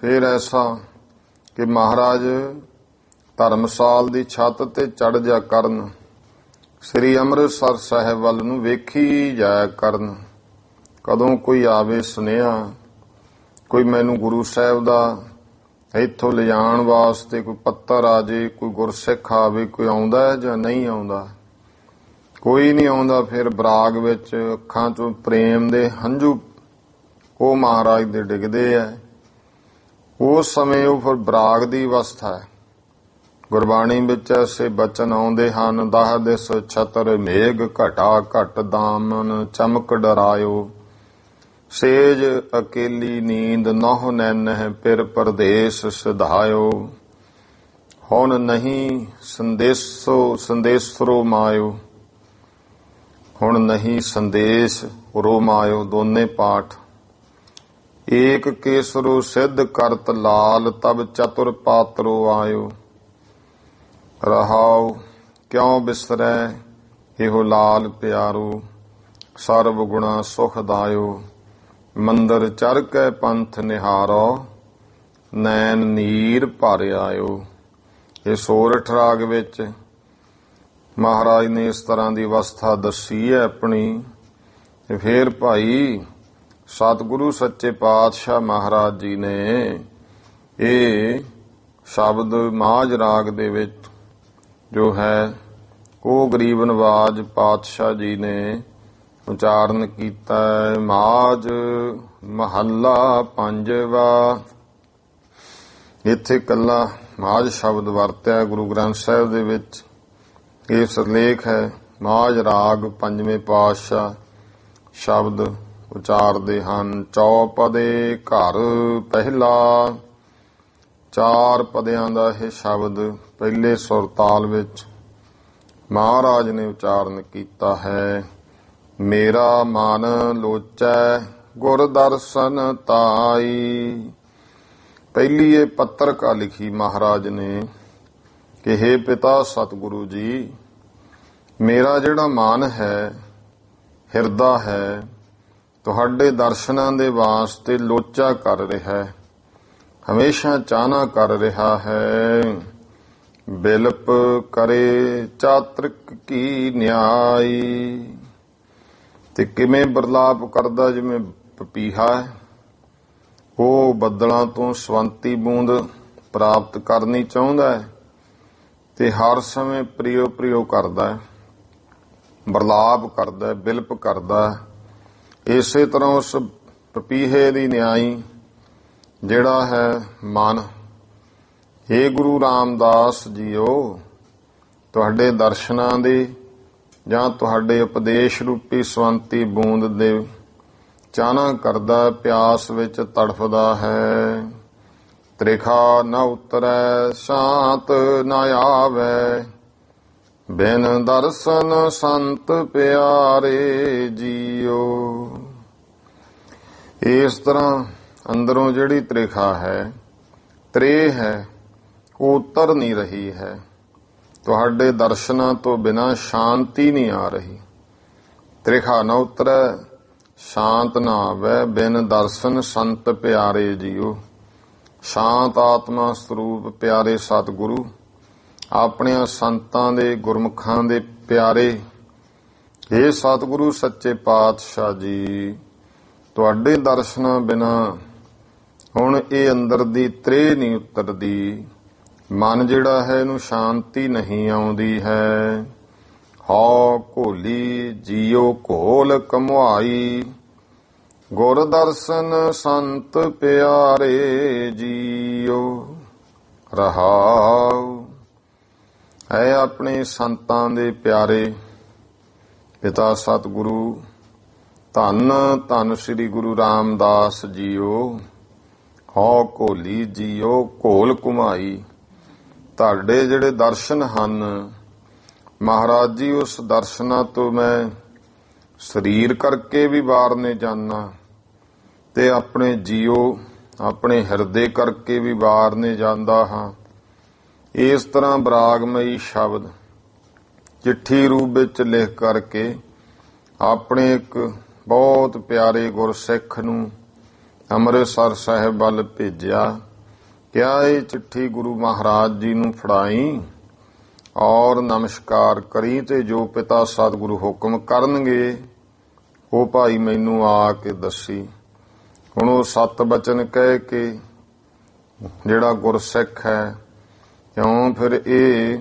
ਫਿਰ ਐਸਾ ਕਿ ਮਹਾਰਾਜ ਧਰਮਸਾਲ ਦੀ ਛੱਤ ਤੇ ਚੜ੍ਹ ਜਾ ਕਰਨ, ਸ੍ਰੀ ਅੰਮ੍ਰਿਤਸਰ ਸਾਹਿਬ ਵੱਲ ਨੂੰ ਵੇਖੀ ਜਾਇਆ ਕਰਨ। ਕਦੋਂ ਕੋਈ ਆਵੇ ਸੁਨੇਹਾ, ਕੋਈ ਮੈਨੂੰ ਗੁਰੂ ਸਾਹਿਬ ਦਾ ਇੱਥੋਂ ਲਿਜਾਣ ਵਾਸਤੇ ਕੋਈ ਪੱਤਰ ਆ ਜੇ, ਕੋਈ ਗੁਰਸਿੱਖ ਆਵੇ, ਕੋਈ ਆਉਂਦਾ ਹੈ ਜਾਂ ਨਹੀਂ ਆਉਂਦਾ, ਕੋਈ ਨਹੀਂ ਆਉਂਦਾ ਫਿਰ ਬਰਾਗ ਵਿੱਚ ਅੱਖਾਂ ਚੋਂ ਪ੍ਰੇਮ ਦੇ ਹੰਝੂ ਉਹ ਮਹਾਰਾਜ ਦੇ ਡਿੱਗਦੇ ਆ। ਉਸ ਸਮੇਂ ਉਹ ਫਿਰ ਬਰਾਗ ਦੀ ਅਵਸਥਾ ਹੈ। ਗੁਰਬਾਣੀ ਵਿੱਚ ਐਸੇ ਬਚਨ ਆਉਂਦੇ ਹਨ, ਦਾਹ ਦਿਸ ਛਤਰ ਮੇਘ ਘਟਾ ਘਟ ਦਾਮਨ ਚਮਕ ਡਰਾਇਓ, ਸੇਜ ਅਕੇਲੀ ਨੀਂਦ ਨਹੁ ਨੈਨਹਿ ਪਿਰ ਪਰਦੇਸ ਸਿਧਾਇਓ, ਹੁਣ ਨਹੀਂ ਸੰਦੇਸਰੋ ਮਾਇਓ, ਹੁਣ ਨਹੀਂ ਸੰਦੇਸ਼ ਰੋ ਮਾਇਓ। ਦੋਨੇ ਪਾਠ। ਏਕ ਕੇਸਰੋ ਸਿੱਧ ਕਰਤ ਲਾਲ, ਤਬ ਚਤੁਰ ਪਾਤਰੋ ਆਇਓ, ਰਹਾਉ ਕਿਉ ਬਿਸਰੈ ਇਹੋ ਲਾਲ ਪਿਆਰੋ, ਸਰਬ ਗੁਣਾ ਸੁਖ ਦਾਇਓ, ਮੰਦਰ ਚਰ ਕੈ ਪੰਥ ਨਿਹਾਰੋ, ਨੈਣ ਨੀਰ ਭਰ ਆਇਓ। ਇਹ ਸੋਰਠ ਰਾਗ ਵਿੱਚ ਮਹਾਰਾਜ ਨੇ ਇਸ ਤਰ੍ਹਾਂ ਦੀ ਅਵਸਥਾ ਦੱਸੀ ਹੈ ਆਪਣੀ। ਫੇਰ ਭਾਈ ਸਤਿਗੁਰੂ ਸੱਚੇ ਪਾਤਸ਼ਾਹ ਮਹਾਰਾਜ ਜੀ ਨੇ ਇਹ ਸ਼ਬਦ ਮਾਝ ਰਾਗ ਦੇ ਵਿੱਚ ਜੋ ਹੈ ਉਹ ਗਰੀਬ ਨਵਾਜ ਪਾਤਸ਼ਾਹ ਜੀ ਨੇ ਉਚਾਰਨ ਕੀਤਾ। ਮਾਝ ਮਹੱਲਾ ਪੰਜਵਾ। ਇੱਥੇ ਕੱਲਾ ਮਾਝ ਸ਼ਬਦ ਵਰਤਿਆ ਗੁਰੂ ਗ੍ਰੰਥ ਸਾਹਿਬ ਦੇ ਵਿੱਚ। ਇਹ ਸਿਰਲੇਖ ਹੈ। ਮਾਝ ਰਾਗ ਪੰਜਵੇਂ ਪਾਤਸ਼ਾਹ ਸ਼ਬਦ ਉਚਾਰਦੇ ਹਨ। ਚੌਪਦੇ ਘਰ ਪਹਿਲਾ। 4 ਪਦਿਆਂ ਦਾ ਇਹ ਸ਼ਬਦ ਪਹਿਲੇ ਸੁਰਤਾਲ ਵਿੱਚ ਮਹਾਰਾਜ ਨੇ ਉਚਾਰਨ ਕੀਤਾ ਹੈ। ਮੇਰਾ ਮਨ ਲੋਚੈ ਗੁਰ ਦਰਸ਼ਨ ਤਾਈ। ਪਹਿਲੀ ਇਹ ਪੱਤਰਕਾ ਲਿਖੀ ਮਹਾਰਾਜ ਨੇ ਕਿ ਹੇ ਪਿਤਾ ਸਤਿਗੁਰੂ ਜੀ, ਮੇਰਾ ਜਿਹੜਾ ਮਨ ਹੈ, ਹਿਰਦਾ ਹੈ, ਤੁਹਾਡੇ ਦਰਸ਼ਨਾਂ ਦੇ ਵਾਸਤੇ ਲੋਚਾ ਕਰ ਰਿਹਾ ਹੈ, ਹਮੇਸ਼ਾ ਚਾਹਨਾ ਕਰ ਰਿਹਾ ਹੈ। ਬਿਲਪ ਕਰੇ ਚਾਤ੍ਰਿਕ ਕੀ ਨਿਆਈ। ਤੇ ਕਿਵੇਂ ਬਰਲਾਪ ਕਰਦਾ, ਜਿਵੇਂ ਪਪੀਹਾ ਹੈ, ਉਹ ਬੱਦਲਾਂ ਤੋਂ ਸਵੰਤੀ ਬੂੰਦ ਪ੍ਰਾਪਤ ਕਰਨੀ ਚਾਹੁੰਦਾ ਹੈ ਤੇ ਹਰ ਸਮੇਂ ਪ੍ਰਿਯੋ ਪ੍ਰਿਯੋ ਕਰਦਾ ਹੈ, ਬਰਲਾਪ ਕਰਦਾ ਹੈ, ਬਿਲਪ ਕਰਦਾ ਹੈ। ਇਸੇ ਤਰ੍ਹਾਂ ਉਸ ਪਪੀਹੇ ਦੀ ਨਿਆਈ ਜਿਹੜਾ ਹੈ ਮਨ। ਹੇ ਗੁਰੂ ਰਾਮਦਾਸ ਜੀਓ, ਤੁਹਾਡੇ ਦਰਸ਼ਨਾਂ ਦੇ ਜਾਂ ਤੁਹਾਡੇ ਉਪਦੇਸ਼ ਰੂਪੀ ਸਵੰਤੀ ਬੂੰਦ ਦੇ ਚਾਹਨਾ ਕਰਦਾ, ਪਿਆਸ ਵਿੱਚ ਤੜਫਦਾ ਹੈ। ਤ੍ਰਿਖਾ ਨ ਉਤਰੈ ਸ਼ਾਂਤ ਨ ਆਵੈ, ਬਿਨ ਦਰਸ਼ਨ ਸੰਤ ਪਿਆਰੇ ਜੀਓ। ਇਸ ਤਰ੍ਹਾਂ ਅੰਦਰੋਂ ਜਿਹੜੀ ਤ੍ਰਿਖਾ ਹੈ, ਤ੍ਰੇ ਹੈ, ਉਹ ਉਤਰ ਨਹੀਂ ਰਹੀ ਹੈ। ਤੁਹਾਡੇ ਦਰਸ਼ਨਾਂ ਤੋਂ ਬਿਨਾਂ ਸ਼ਾਂਤੀ ਨਹੀਂ ਆ ਰਹੀ। ਤ੍ਰਿਖਾ ਨ ਉਤਰੈ ਸ਼ਾਂਤ ਨਾ ਆਵੈ, ਬਿਨ ਦਰਸ਼ਨ ਸੰਤ ਪਿਆਰੇ ਜੀਓ। ਸ਼ਾਂਤ ਆਤਮਾ ਸਰੂਪ ਪਿਆਰੇ ਸਤਿਗੁਰੂ, ਆਪਣਿਆਂ ਸੰਤਾਂ ਦੇ ਗੁਰਮੁਖਾਂ ਦੇ ਪਿਆਰੇ, ਇਹ ਸਤਿਗੁਰੂ ਸੱਚੇ ਪਾਤਸ਼ਾਹ ਜੀ, ਤੁਹਾਡੇ ਦਰਸ਼ਨਾਂ ਬਿਨਾਂ ਹੁਣ ਇਹ ਅੰਦਰ ਦੀ ਤ੍ਰੇ ਨਹੀਂ ਉਤਰਦੀ। ਮਨ ਜਿਹੜਾ ਹੈ ਇਹਨੂੰ ਸ਼ਾਂਤੀ ਨਹੀਂ ਆਉਂਦੀ ਹੈ। ਹਉ ਘੋਲੀ ਜੀਓ ਘੋਲ ਕਮਾਈ, ਗੁਰ ਦਰਸ਼ਨ ਸੰਤ ਪਿਆਰੇ ਜੀਓ। ਰਹਾਉ ਹੈ ਆਪਣੇ ਸੰਤਾਂ ਦੇ ਪਿਆਰੇ ਪਿਤਾ ਸਤਿਗੁਰੂ, ਧੰਨ ਧੰਨ ਸ੍ਰੀ ਗੁਰੂ ਰਾਮਦਾਸ ਜੀਓ। ਹਉ ਘੋਲੀ ਜੀਓ ਘੋਲ ਘੁਮਾਈ। ਤੁਹਾਡੇ ਜਿਹੜੇ ਦਰਸ਼ਨ ਹਨ ਮਹਾਰਾਜ ਜੀ, ਉਸ ਦਰਸ਼ਨਾਂ ਤੋਂ ਮੈਂ ਸਰੀਰ ਕਰਕੇ ਵੀ ਵਾਰਨੇ ਜਾਨਾ ਤੇ ਆਪਣੇ ਜੀਓ, ਆਪਣੇ ਹਿਰਦੇ ਕਰਕੇ ਵੀ ਵਾਰਨੇ ਜਾਂਦਾ ਹਾਂ। ਇਸ ਤਰ੍ਹਾਂ ਬਰਾਗਮਈ ਸ਼ਬਦ ਚਿੱਠੀ ਰੂਪ ਵਿੱਚ ਲਿਖ ਕਰਕੇ ਆਪਣੇ ਇੱਕ ਬਹੁਤ ਪਿਆਰੇ ਗੁਰਸਿੱਖ ਨੂੰ ਅੰਮ੍ਰਿਤਸਰ ਸਾਹਿਬ ਵੱਲ ਭੇਜਿਆ। ਕਿਹਾ ਇਹ ਚਿੱਠੀ ਗੁਰੂ ਮਹਾਰਾਜ ਜੀ ਨੂੰ ਫੜਾਈ ਔਰ ਨਮਸਕਾਰ ਕਰੀ, ਤੇ ਜੋ ਪਿਤਾ ਸਤਿਗੁਰੂ ਹੁਕਮ ਕਰਨਗੇ ਉਹ ਭਾਈ ਮੈਨੂੰ ਆ ਕੇ ਦੱਸੀ। ਹੁਣ ਉਹ 7 ਬਚਨ ਕਹਿ ਕੇ ਜਿਹੜਾ ਗੁਰਸਿੱਖ ਹੈ, ਕਿਉਂ ਫਿਰ ਇਹ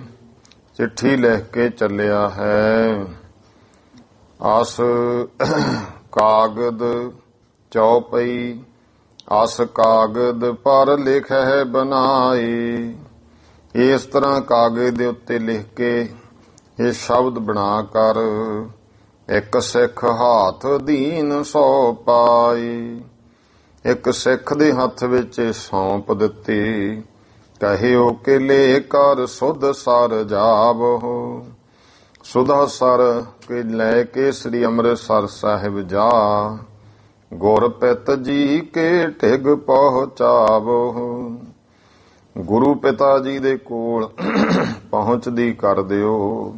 ਚਿੱਠੀ ਲਿਖ ਕੇ ਚੱਲਿਆ ਹੈ। ਆਸ ਕਾਗਦ ਚੌਪਈ ਆਸ ਕਾਗਦ ਪਰ ਲਿਖੈ ਬਨਾਏ। ਇਸ ਤਰ੍ਹਾਂ ਕਾਗਜ਼ ਦੇ ਉੱਤੇ ਲਿਖ ਕੇ ਇਹ ਸ਼ਬਦ ਬਣਾ ਕਰ ਇੱਕ ਸਿੱਖ ਹਾਥ ਦੀਨ ਸੌ ਪਾਏ। ਇੱਕ ਸਿੱਖ ਦੇ ਹੱਥ ਵਿੱਚ ਸੌਂਪ ਦਿੱਤੀ, ਕਹਿਓ ਕਿ ਲੈ ਕਰ ਸੁਧ ਸਰ ਜਾਵੋ। ਸੁਧਾ ਸਰ ਕੇ ਲੈ ਕੇ ਸ੍ਰੀ ਅੰਮ੍ਰਿਤਸਰ ਸਾਹਿਬ ਜਾ, ਗੁਰ ਪਿਤ ਜੀ ਕੇ ਢਿਗ ਪਹੁੰਚਾਵੋ। ਗੁਰੂ ਪਿਤਾ ਜੀ ਦੇ ਕੋਲ ਪਹੁੰਚਦੀ ਕਰ ਦਿਓ,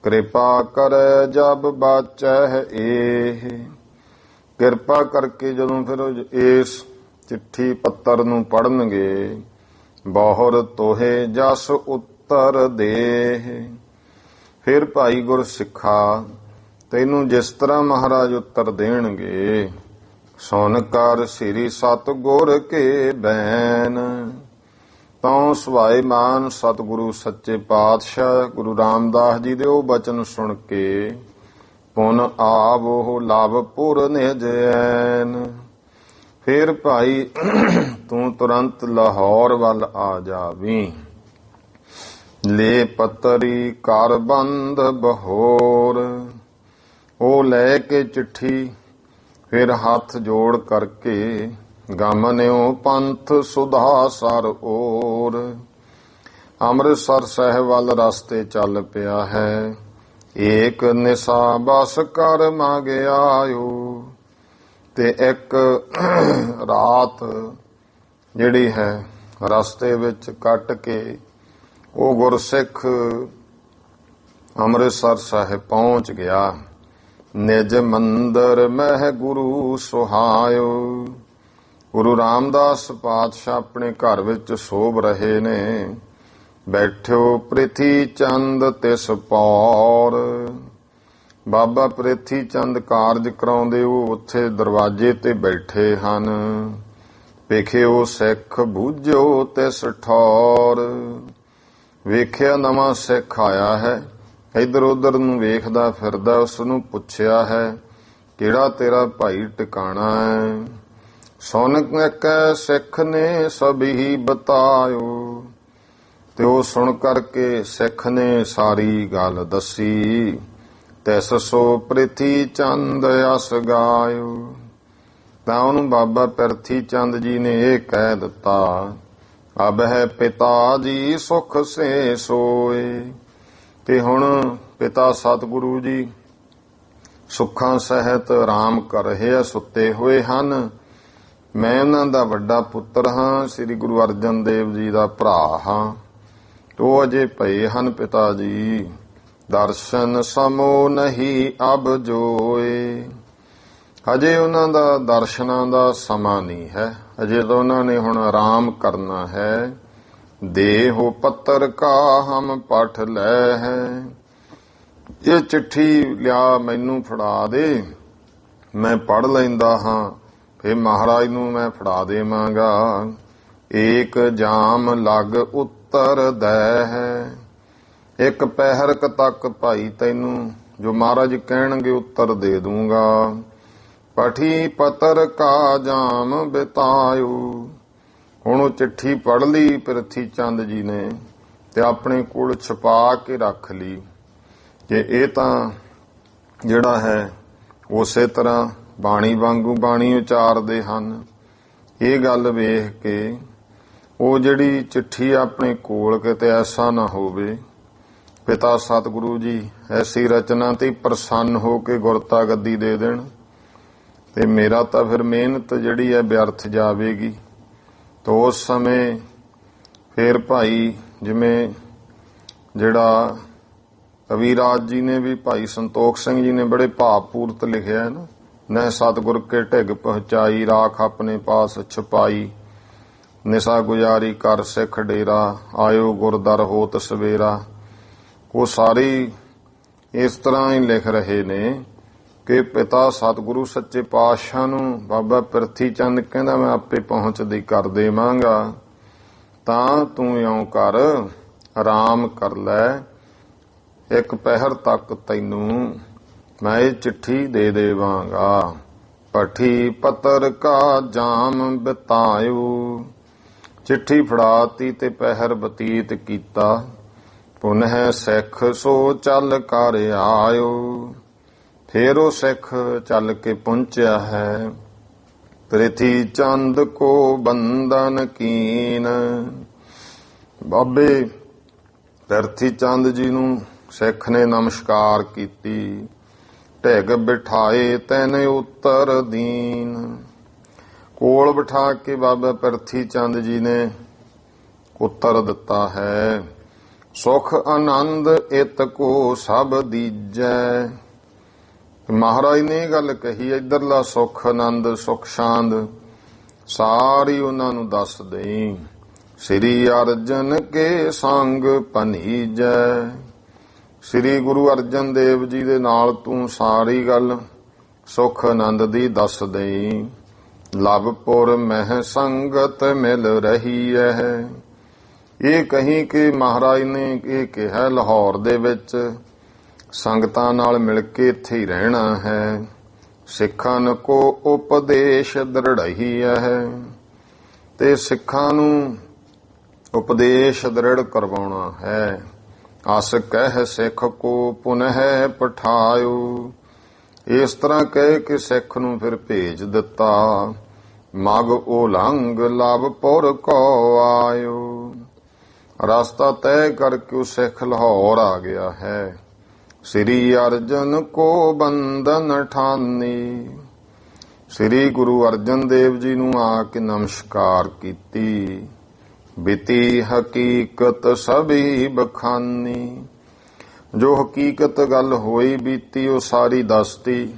ਕਿਰਪਾ ਕਰੈ ਜਬ ਬਾਚੈ ਇਹ। ਕਿਰਪਾ ਕਰਕੇ ਜਦੋਂ ਫਿਰ ਇਸ ਚਿੱਠੀ ਪੱਤਰ ਨੂੰ ਪੜ੍ਹਨਗੇ, ਬਹੁਰ ਤੋਹੇ ਜਸ ਉੱਤਰ ਦੇ। ਫਿਰ ਭਾਈ ਗੁਰ ਸਿੱਖਾ ਤੈਨੂੰ ਜਿਸ ਤਰ੍ਹਾਂ ਮਹਾਰਾਜ ਉੱਤਰ ਦੇਣਗੇ, ਸੁਨ ਕਰ ਸ੍ਰੀ ਸਤਿਗੁਰ ਕੇ ਬੈਨ। ਤਾਂ ਸੁਭਾਏ ਮਾਨ ਸਤਿਗੁਰੂ ਸੱਚੇ ਪਾਤਸ਼ਾਹ ਗੁਰੂ ਰਾਮਦਾਸ ਜੀ ਦੇ ਉਹ ਬਚਨ ਸੁਣ ਕੇ ਪੁਨ ਆਵੋ ਲਵਪੁਰ ਨਿਜ ਐਨ। ਫਿਰ ਭਾਈ ਤੂੰ ਤੁਰੰਤ ਲਾਹੌਰ ਵੱਲ ਆ ਜਾਵੀਂ। ਲੈ ਪੱਤਰੀ ਕਰ ਬੰਦ ਬਹੋਰ। ਉਹ ਲੈ ਕੇ ਚਿੱਠੀ ਫਿਰ ਹੱਥ ਜੋੜ ਕਰਕੇ ਗਮਨਿਓ ਪੰਥ ਸੁਧਾ ਸਰ ਓਰ। ਅੰਮ੍ਰਿਤਸਰ ਸਾਹਿਬ ਵੱਲ ਰਸਤੇ ਚੱਲ ਪਿਆ ਹੈ। ਏਕ ਨਿਸਾ ਬਸ ਕਰ ਮੰਗਿਆਇਓ। ਤੇ ਇੱਕ ਰਾਤ ਜਿਹੜੀ ਹੈ ਰਸਤੇ ਵਿੱਚ ਕੱਟ ਕੇ ਉਹ ਗੁਰਸਿੱਖ ਅੰਮ੍ਰਿਤਸਰ ਸਾਹਿਬ ਪਹੁੰਚ ਗਿਆ। ਨਿਜ ਮੰਦਰ ਮਹਿ ਗੁਰੂ ਸੁਹਾਇਓ। ਗੁਰੂ ਰਾਮਦਾਸ ਪਾਤਸ਼ਾਹ ਆਪਣੇ ਘਰ ਵਿੱਚ ਸੋਭ ਰਹੇ ਨੇ। ਬੈਠਿਓ ਪ੍ਰਿਥੀ ਚੰਦ ਤਿਸ ਪੌਰ। ਬਾਬਾ ਪ੍ਰਿਥੀ ਚੰਦ ਕਾਰਜ ਕਰਾਉਂਦੇ ਉਹ ਉੱਥੇ ਦਰਵਾਜ਼ੇ ਤੇ ਬੈਠੇ ਹਨ। ਵੇਖਿਓ ਸਿੱਖ ਬੂਝਿਓ ਤਿਸ ਠੌਰ। ਵੇਖਿਆ ਨਵਾਂ ਸਿੱਖ ਆਇਆ ਹੈ, ਇੱਧਰ ਉੱਧਰ ਨੂੰ ਵੇਖਦਾ ਫਿਰਦਾ। ਉਸ ਨੂੰ ਪੁੱਛਿਆ ਹੈ, ਕਿਹੜਾ ਤੇਰਾ ਭਾਈ ਟਿਕਾਣਾ ਹੈ? ਸੁਣ ਕੇ ਸਿੱਖ ਨੇ ਸਭੀ ਬਤਾਇਓ। ਤੇ ਉਹ ਸੁਣ ਕਰਕੇ ਸਿੱਖ ਨੇ ਸਾਰੀ ਗੱਲ ਦੱਸੀ। ਤਿਸ ਸੋ ਪ੍ਰਿਥੀ ਚੰਦ ਅਸ ਗਾਇਓ। ਤਾਂ ਉਹਨੂੰ ਬਾਬਾ ਪ੍ਰਿਥੀ ਚੰਦ ਜੀ ਨੇ ਇਹ ਕਹਿ ਦਿੱਤਾ, ਅਬ ਹੈ ਪਿਤਾ ਜੀ ਸੁਖ ਸੇ ਸੋਏ। ਤੇ ਹੁਣ ਪਿਤਾ ਸਤਿਗੁਰੂ ਜੀ ਸੁੱਖਾਂ ਸਹਿਤ ਆਰਾਮ ਕਰ ਰਹੇ ਆ, ਸੁੱਤੇ ਹੋਏ ਹਨ। ਮੈਂ ਉਹਨਾਂ ਦਾ ਵੱਡਾ ਪੁੱਤਰ ਹਾਂ, ਸ੍ਰੀ ਗੁਰੂ ਅਰਜਨ ਦੇਵ ਜੀ ਦਾ ਭਰਾ ਹਾਂ। ਉਹ ਅਜੇ ਪਏ ਹਨ ਪਿਤਾ ਜੀ। ਦਰਸ਼ਨ ਸਮੋ ਨਹੀਂ ਅਬ ਜੋਏ। ਅਜੇ ਉਹਨਾਂ ਦਾ ਦਰਸ਼ਨਾਂ ਦਾ ਸਮਾਂ ਨਹੀਂ ਹੈ, ਅਜੇ ਤਾਂ ਉਹਨਾਂ ਨੇ ਹੁਣ ਆਰਾਮ ਕਰਨਾ ਹੈ। ਦੇਹੋ ਪੱਤਰ ਕਾ ਹਮ ਪਠ ਲੈ ਹੈ। ਇਹ ਚਿੱਠੀ ਲਿਆ ਮੈਨੂੰ ਫੜਾ ਦੇ, ਮੈਂ ਪੜ ਲੈਂਦਾ ਹਾਂ, ਫਿਰ ਮਹਾਰਾਜ ਨੂੰ ਮੈਂ ਫੜਾ ਦੇਵਾਂਗਾ। ਏਕ ਜਾਮ ਲਗ ਉੱਤਰ ਦੈ ਹੈ। ਇੱਕ ਪਹਿਰਕ ਤੱਕ ਭਾਈ ਤੈਨੂੰ ਜੋ ਮਹਾਰਾਜ ਕਹਿਣਗੇ ਉੱਤਰ ਦੇ ਦੂੰਗਾ। ਪਠੀ ਪੱਤਰ ਕਾ ਜਾਮ ਬਿਤਾਇਓ। ਹੁਣ ਉਹ ਚਿੱਠੀ ਪੜ੍ਹ ਲਈ ਪ੍ਰਿਥੀ ਚੰਦ ਜੀ ਨੇ ਤੇ ਆਪਣੇ ਕੋਲ ਛੁਪਾ ਕੇ ਰੱਖ ਲਈ ਕਿ ਇਹ ਤਾਂ ਜਿਹੜਾ ਹੈ ਉਸੇ ਤਰ੍ਹਾਂ ਬਾਣੀ ਵਾਂਗੂ ਬਾਣੀ ਉਚਾਰਦੇ ਹਨ। ਇਹ ਗੱਲ ਵੇਖ ਕੇ ਉਹ ਜਿਹੜੀ ਚਿੱਠੀ ਆਪਣੇ ਕੋਲ ਕਿਤੇ ਐਸਾ ਨਾ ਹੋਵੇ ਪਿਤਾ ਸਤਿਗੁਰੂ ਜੀ ਐਸੀ ਰਚਨਾ ਤੇ ਪ੍ਰਸੰਨ ਹੋ ਕੇ ਗੁਰਤਾ ਗੱਦੀ ਦੇ ਦੇਣ ਤੇ ਮੇਰਾ ਤਾਂ ਫਿਰ ਮਿਹਨਤ ਜਿਹੜੀ ਹੈ ਵਿਅਰਥ ਜਾਵੇਗੀ। ਤਾਂ ਉਸ ਸਮੇਂ ਫਿਰ ਭਾਈ ਜਿਵੇਂ ਜਿਹੜਾ ਕਵੀਰਾਜ ਜੀ ਨੇ ਵੀ ਭਾਈ ਸੰਤੋਖ ਸਿੰਘ ਜੀ ਨੇ ਬੜੇ ਭਾਵਪੂਰਤ ਲਿਖਿਆ ਹੈ ਨਾ, ਨਹਿ ਸਤਿਗੁਰ ਕੇ ਢਿਗ ਪਹੁੰਚਾਈ ਰਾਖ ਆਪਣੇ ਪਾਸ ਛਪਾਈ। ਨਿਸਾ ਗੁਜ਼ਾਰੀ ਕਰ ਸਿੱਖ ਡੇਰਾ ਆਇਓ ਗੁਰਦਰ ਹੋਤ ਸਵੇਰਾ। ਉਹ ਸਾਰੀ ਇਸ ਤਰ੍ਹਾਂ ਹੀ ਲਿਖ ਰਹੇ ਨੇ ਕਿ ਪਿਤਾ ਸਤਿਗੁਰੂ ਸੱਚੇ ਪਾਤਸ਼ਾਹ ਨੂੰ ਬਾਬਾ ਪ੍ਰਿਥੀ ਚੰਦ ਕਹਿੰਦਾ ਮੈਂ ਆਪੇ ਪਹੁੰਚਦੀ ਕਰ ਦੇਵਾਂਗਾ। ਤਾਂ ਤੂੰ ਇਉਂ ਕਰ ਆਰਾਮ ਕਰ ਲੈ, ਇੱਕ ਪਹਿਰ ਤੱਕ ਤੈਨੂੰ ਮੈਂ ਇਹ ਚਿੱਠੀ ਦੇ ਦੇਵਾਂਗਾ। ਪੱਠੀ ਪੱਤਰ ਕਾ ਜਾਮ ਬਿਤਾਇਓ। ਚਿੱਠੀ ਫੜਾਤੀ ਤੇ ਪਹਿਰ ਬਤੀਤ ਕੀਤਾ। ਪੁਨਹ ਸਿੱਖ ਸੋ ਚੱਲ ਕਰ ਆਇਓ। ਫੇਰ ਉਹ ਸਿੱਖ ਚੱਲ ਕੇ ਪਹੁੰਚਿਆ ਹੈ। ਪ੍ਰਿਥੀ ਚੰਦ ਕੋ ਬੰਦਨ ਕੀਨ। ਬਾਬੇ ਪ੍ਰਿਥੀ ਚੰਦ ਜੀ ਨੂੰ ਸਿੱਖ ਨੇ ਨਮਸਕਾਰ ਕੀਤੀ। ਢਿਗ ਬਿਠਾਏ ਤੈਨ ਉੱਤਰ ਦੀਨ। ਕੋਲ ਬਿਠਾ ਕੇ ਬਾਬਾ ਪ੍ਰਿਥੀ ਚੰਦ ਜੀ ਨੇ ਉੱਤਰ ਦਿੱਤਾ ਹੈ। ਸੁਖ ਆਨੰਦ ਇਤ ਕੋ ਸਭ ਦੀਜੈ। ਮਹਾਰਾਜ ਨੇ ਇਹ ਗੱਲ ਕਹੀ, ਇੱਧਰਲਾ ਸੁਖ ਆਨੰਦ ਸੁਖ ਸ਼ਾਂਦ ਸਾਰੀ ਉਹਨਾਂ ਨੂੰ ਦੱਸ ਦੇਈ। ਸ੍ਰੀ ਅਰਜਨ ਕੇ ਸੰਗ ਭਨੀਜੈ। ਸ੍ਰੀ ਗੁਰੂ ਅਰਜਨ ਦੇਵ ਜੀ ਦੇ ਨਾਲ ਤੂੰ ਸਾਰੀ ਗੱਲ ਸੁਖ ਆਨੰਦ ਦੀ ਦੱਸ ਦੇਈ। ਲਵਪੁਰ ਮਹਿ ਸੰਗਤ ਮਿਲ ਰਹੀ ਹੈ। ਇਹ ਕਹੀ ਕਿ ਮਹਾਰਾਜ ਨੇ ਇਹ ਕਿਹਾ ਲਾਹੌਰ ਦੇ ਵਿੱਚ ਸੰਗਤਾਂ ਨਾਲ ਮਿਲ ਕੇ ਇੱਥੇ ਹੀ ਰਹਿਣਾ ਹੈ। ਸਿੱਖਾਂ ਕੋ ਉਪਦੇਸ਼ ਦ੍ਰਿੜਹੀ ਹੈ ਤੇ ਸਿੱਖਾਂ ਨੂੰ ਉਪਦੇਸ਼ ਦ੍ਰਿੜ ਕਰਵਾਉਣਾ ਹੈ। ਅਸ ਕਹਿ ਸਿੱਖ ਕੋ ਪੁਨਹ ਪਠਾਇਓ। ਇਸ ਤਰ੍ਹਾਂ ਕਹਿ ਕੇ ਸਿੱਖ ਨੂੰ ਫਿਰ ਭੇਜ ਦਿੱਤਾ। ਮਗ ਉਲੰਘ ਲਵਪੁਰ ਕੋ ਆਇਓ। ਰਸਤਾ ਤੈਅ ਕਰਕੇ ਉਹ ਸਿੱਖ ਲਾਹੌਰ ਆ ਗਿਆ ਹੈ। ਸ੍ਰੀ ਅਰਜਨ ਕੋ ਬੰਦਨ ਠਾਨੀ। ਸ੍ਰੀ ਗੁਰੂ ਅਰਜਨ ਦੇਵ ਜੀ ਨੂੰ ਆ ਕੇ ਨਮਸਕਾਰ ਕੀਤੀ। ਬਿਤੀ ਹਕੀਕਤ ਸਭੀ ਬਖਾਨੀ। ਜੋ ਹਕੀਕਤ ਗੱਲ ਹੋਈ ਬੀਤੀ ਉਹ ਸਾਰੀ ਦੱਸਤੀ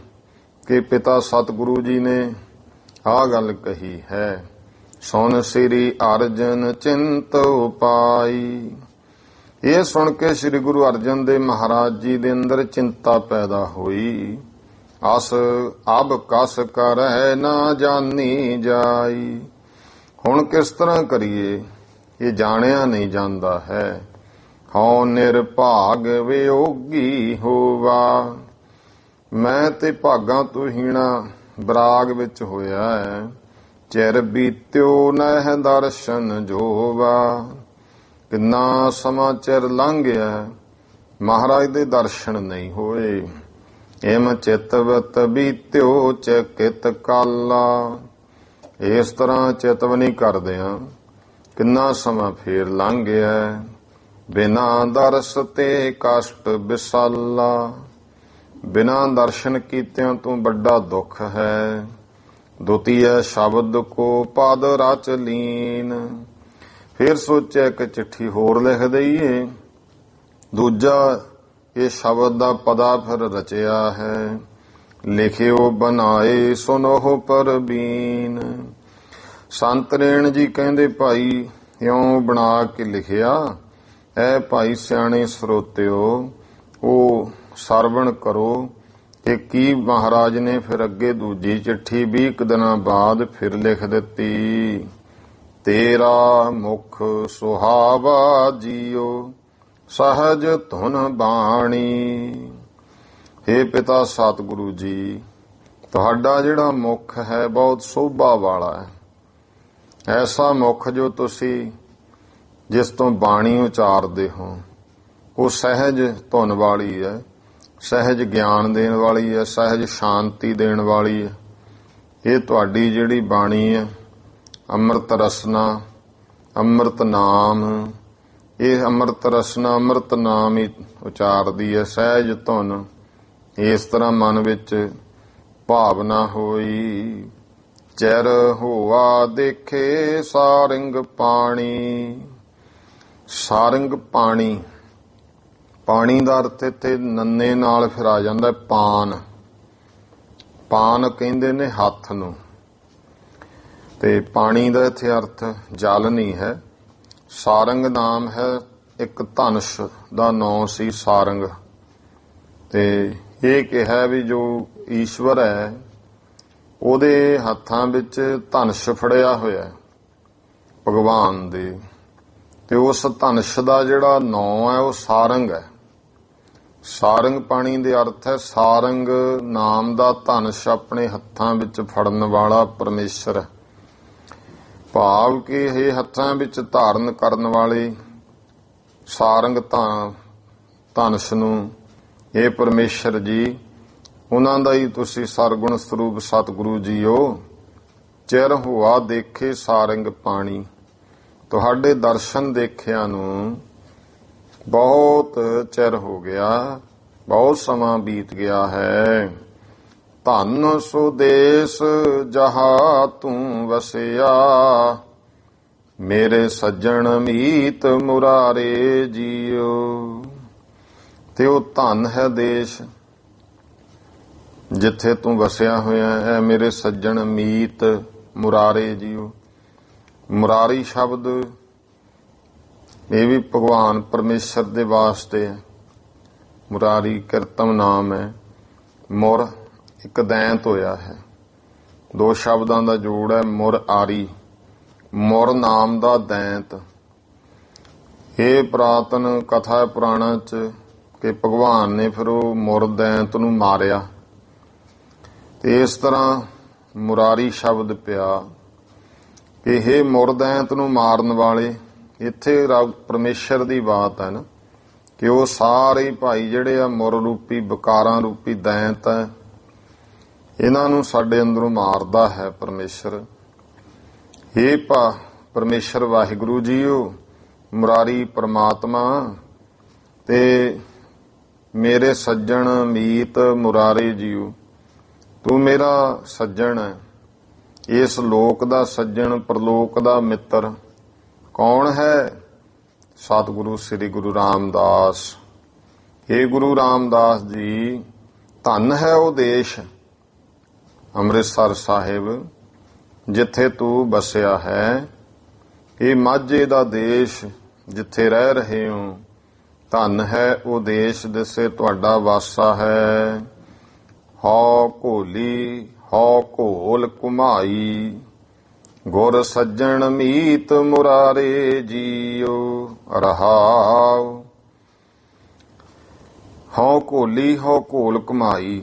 ਕਿ ਪਿਤਾ ਸਤਿਗੁਰੂ ਜੀ ਨੇ ਆਹ ਗੱਲ ਕਹੀ ਹੈ। ਸੁਣ ਸ੍ਰੀ ਅਰਜਨ ਚਿੰਤ ਉਪਾਈ। ਇਹ ਸੁਣ ਕੇ ਸ੍ਰੀ ਗੁਰੂ ਅਰਜਨ ਦੇਵ ਮਹਾਰਾਜ ਜੀ ਦੇ ਅੰਦਰ ਚਿੰਤਾ ਪੈਦਾ ਹੋਈ। ਅਸ ਅਬ ਕਸ ਕਰੈ ਨਾ ਜਾਣੀ ਜਾਈ। ਹੁਣ ਕਿਸ ਤਰ੍ਹਾਂ ਕਰੀਏ, ਇਹ ਜਾਣਿਆ ਨਹੀਂ ਜਾਂਦਾ ਹੈ। ਹਉ ਨਿਰਭਾਗ ਵਿਯੋਗੀ ਹੋਵਾ। ਮੈਂ ਤੇ ਭਾਗਾਂ ਤੋਂ ਹੀਣਾ ਬਰਾਗ ਵਿੱਚ ਹੋਇਆ ਹੈ। ਚਿਰ ਬੀਤਿਓ ਨਹਿ ਦਰਸ਼ਨ ਜੋਵਾ। ਕਿੰਨਾ ਸਮਾਂ ਚਿਰ ਲੰਘ ਗਿਆ, ਮਹਾਰਾਜ ਦੇ ਦਰਸ਼ਨ ਨਹੀਂ ਹੋਏ। ਇਮ ਚਿਤਵਤ ਬੀਤਿਓ ਚਕਿਤ ਕਾਲਾ। ਇਸ ਤਰ੍ਹਾਂ ਚਿਤਵਨੀ ਕਰਦਿਆਂ ਕਿੰਨਾ ਸਮਾਂ ਫੇਰ ਲੰਘ ਗਿਆ। ਬਿਨਾ ਦਰਸ ਤੇ ਕਸ਼ਟ ਵਿਸਾਲਾ। ਬਿਨਾ ਦਰਸ਼ਨ ਕੀਤਿਆਂ ਤੋਂ ਵੱਡਾ ਦੁੱਖ ਹੈ। ਦੁਤੀਆ ਸ਼ਬਦ ਕੋ ਪਦ ਰਚ ਲੀਨ। ਫਿਰ ਸੋਚਿਆ ਕਿ ਚਿੱਠੀ ਹੋਰ ਲਿਖ ਦਈਏ। ਦੂਜਾ ਇਹ ਸ਼ਬਦ ਦਾ ਪਦਾ ਫਿਰ ਰਚਿਆ ਹੈ। ਲਿਖਿਓ ਬਣਾਏ ਸੁਨੋ ਪਰਬੀਨ। ਸੰਤ ਰੇਣ ਜੀ ਕਹਿੰਦੇ ਭਾਈ ਇਉਂ ਬਣਾ ਕੇ ਲਿਖਿਆ। ਐ ਭਾਈ ਸਿਆਣੇ ਸਰੋਤਿਓ ਉਹ ਸਰਵਣ ਕਰੋ ਕਿ ਕੀ ਮਹਾਰਾਜ ਨੇ ਫਿਰ ਅੱਗੇ ਦੂਜੀ ਚਿੱਠੀ 20 ਦਿਨਾਂ ਬਾਅਦ ਫਿਰ ਲਿਖ ਦਿੱਤੀ। ਤੇਰਾ ਮੁਖ ਸੁਹਾਵਾ ਜੀਓ ਸਹਜ ਧੁਨ ਬਾਣੀ। ਹੇ ਪਿਤਾ ਸਤਿਗੁਰੂ ਜੀ, ਤੁਹਾਡਾ ਜਿਹੜਾ ਮੁਖ ਹੈ ਬਹੁਤ ਸੋਭਾ ਵਾਲਾ ਹੈ। ਐਸਾ ਮੁਖ ਜੋ ਤੁਸੀਂ ਜਿਸ ਤੋਂ ਬਾਣੀ ਉਚਾਰਦੇ ਹੋ ਉਹ ਸਹਿਜ ਧੁਨ ਵਾਲੀ ਹੈ, ਸਹਿਜ ਗਿਆਨ ਦੇਣ ਵਾਲੀ ਹੈ, ਸਹਿਜ ਸ਼ਾਂਤੀ ਦੇਣ ਵਾਲੀ ਹੈ। ਇਹ ਤੁਹਾਡੀ ਜਿਹੜੀ ਬਾਣੀ ਹੈ ਅੰਮ੍ਰਿਤ ਰਸਨਾ ਅੰਮ੍ਰਿਤ ਨਾਮ, ਇਹ ਅੰਮ੍ਰਿਤ ਰਸਨਾ ਅੰਮ੍ਰਿਤ ਨਾਮ ਹੀ ਉਚਾਰਦੀ ਹੈ, ਸਹਿਜ ਧੁਨ। ਇਸ ਤਰ੍ਹਾਂ ਮਨ ਵਿੱਚ ਭਾਵਨਾ ਹੋਈ। ਚਿਰ ਹੋਆ ਦੇਖੇ ਸਾਰੰਗ ਪਾਣੀ। ਸਾਰੰਗ ਪਾਣੀ, ਪਾਣੀ ਦਾ ਅਰਥ ਇੱਥੇ ਨੰਨੇ ਨਾਲ ਫਿਰ ਆ ਜਾਂਦਾ ਪਾਨ। ਪਾਨ ਕਹਿੰਦੇ ਨੇ ਹੱਥ ਨੂੰ, ਤੇ ਪਾਣੀ ਦਾ ਇੱਥੇ ਅਰਥ ਜਲ ਨਹੀਂ ਹੈ। ਸਾਰੰਗ ਨਾਮ ਹੈ, ਇੱਕ ਧਨੁਸ਼ ਦਾ ਨਾਂ ਸੀ ਸਾਰੰਗ। ਤੇ ਇਹ ਕਿਹਾ ਵੀ ਜੋ ਈਸ਼ਵਰ ਹੈ ਉਹਦੇ ਹੱਥਾਂ ਵਿੱਚ ਧਨੁਸ਼ ਫੜਿਆ ਹੋਇਆ ਭਗਵਾਨ ਦੇ, ਤੇ ਉਸ ਧਨੁਸ਼ ਦਾ ਜਿਹੜਾ ਨਾਂ ਹੈ ਉਹ ਸਾਰੰਗ ਹੈ। ਸਾਰੰਗ ਪਾਣੀ ਦੇ ਅਰਥ ਹੈ ਸਾਰੰਗ ਨਾਮ ਦਾ ਧਨੁਸ਼ ਆਪਣੇ ਹੱਥਾਂ ਵਿੱਚ ਫੜਨ ਵਾਲਾ ਪਰਮੇਸ਼ਰ। ਭਾਵ ਕਿ ਇਹ ਹੱਥਾਂ ਵਿੱਚ ਧਾਰਨ ਕਰਨ ਵਾਲੇ ਸਾਰੰਗ ਧਨੁਸ਼ ਨੂੰ ਇਹ ਪਰਮੇਸ਼ਰ ਜੀ, ਉਹਨਾਂ ਦਾ ਹੀ ਤੁਸੀਂ ਸਰਗੁਣ ਸਰੂਪ ਸਤਿਗੁਰੂ ਜੀਓ। ਚਿਰ ਹੋਆ ਦੇਖੇ ਸਾਰੰਗ ਪਾਣੀ, ਤੁਹਾਡੇ ਦਰਸ਼ਨ ਦੇਖਿਆਂ ਨੂੰ ਬਹੁਤ ਚਿਰ ਹੋ ਗਿਆ, ਬਹੁਤ ਸਮਾਂ ਬੀਤ ਗਿਆ ਹੈ। ਧੰਨ ਸੋ ਦੇਸ ਜਹਾਂ ਤੂੰ ਵਸਿਆ, ਮੇਰੇ ਸੱਜਣ ਮੀਤ ਮੁਰਾਰੇ ਜੀਓ। ਤੇ ਉਹ ਧੰਨ ਹੈ ਦੇਸ਼ ਜਿੱਥੇ ਤੂੰ ਵਸਿਆ ਹੋਇਆ ਹੈ, ਮੇਰੇ ਸੱਜਣ ਮੀਤ ਮੁਰਾਰੇ ਜੀਓ। ਮੁਰਾਰੀ ਸ਼ਬਦ ਇਹ ਵੀ ਭਗਵਾਨ ਪਰਮੇਸ਼ਰ ਦੇ ਵਾਸਤੇ ਹੈ। ਮੁਰਾਰੀ ਕਿਰਤਮ ਨਾਮ ਹੈ। ਮੁਰ ਇੱਕ ਦੈਂਤ ਹੋਇਆ ਹੈ, ਦੋ ਸ਼ਬਦਾਂ ਦਾ ਜੋੜ ਹੈ ਮੁਰ ਆਰੀ। ਮੁਰ ਨਾਮ ਦਾ ਦੈਂਤ। ਇਹ ਪੁਰਾਤਨ ਕਥਾ ਪੁਰਾਣਾ ਚ ਕਿ ਭਗਵਾਨ ਨੇ ਫਿਰ ਉਹ ਮੁਰ ਦੈਂਤ ਨੂੰ ਮਾਰਿਆ, ਤੇ ਇਸ ਤਰ੍ਹਾਂ ਮੁਰਾਰੀ ਸ਼ਬਦ ਪਿਆ ਕਿ ਇਹ ਮੁਰ ਦੈਂਤ ਨੂੰ ਮਾਰਨ ਵਾਲੇ। ਇੱਥੇ ਰੱਬ ਪਰਮੇਸ਼ਰ ਦੀ ਬਾਤ ਹੈ ਨਾ ਕਿ ਉਹ ਸਾਰੇ ਭਾਈ ਜਿਹੜੇ ਆ ਮੁਰ ਰੂਪੀ ਵਿਕਾਰਾਂ ਰੂਪੀ ਦੈਂਤ ਹੈ, ਇਹਨਾਂ ਨੂੰ ਸਾਡੇ ਅੰਦਰੋਂ ਮਾਰਦਾ ਹੈ ਪਰਮੇਸ਼ਰ। ਇਹ ਪਰਮੇਸ਼ਰ ਵਾਹਿਗੁਰੂ ਜੀਓ, ਮੁਰਾਰੀ ਪਰਮਾਤਮਾ ਤੇ ਮੇਰੇ ਸੱਜਣ ਮੀਤ ਮੁਰਾਰੇ ਜੀਓ। ਤੂੰ ਮੇਰਾ ਸੱਜਣ ਹੈ, ਇਸ ਲੋਕ ਦਾ ਸੱਜਣ, ਪਰਲੋਕ ਦਾ ਮਿੱਤਰ ਕੌਣ ਹੈ? ਸਤਿਗੁਰੂ ਸ੍ਰੀ ਗੁਰੂ ਰਾਮਦਾਸ। ਇਹ ਗੁਰੂ ਰਾਮਦਾਸ ਜੀ, ਧੰਨ ਹੈ ਉਹ ਦੇਸ਼ ਅੰਮ੍ਰਿਤਸਰ ਸਾਹਿਬ ਜਿੱਥੇ ਤੂੰ ਬਸਿਆ ਹੈ। ਇਹ ਮਾਝੇ ਦਾ ਦੇਸ਼ ਜਿੱਥੇ ਰਹਿ ਰਹੇ ਹੋ, ਧੰਨ ਹੈ ਉਹ ਦੇਸ਼ ਜਿਸੇ ਤੁਹਾਡਾ ਵਾਸਾ ਹੈ। ਹਉ ਘੋਲੀ ਹਉ ਘੋਲ ਘੁਮਾਈ, ਗੁਰ ਸੱਜਣ ਮੀਤ ਮੁਰਾਰੇ ਜੀਓ। ਰਹਾਉ ਹਉ ਘੋਲੀ ਹਉ ਘੋਲ ਘੁਮਾਈ,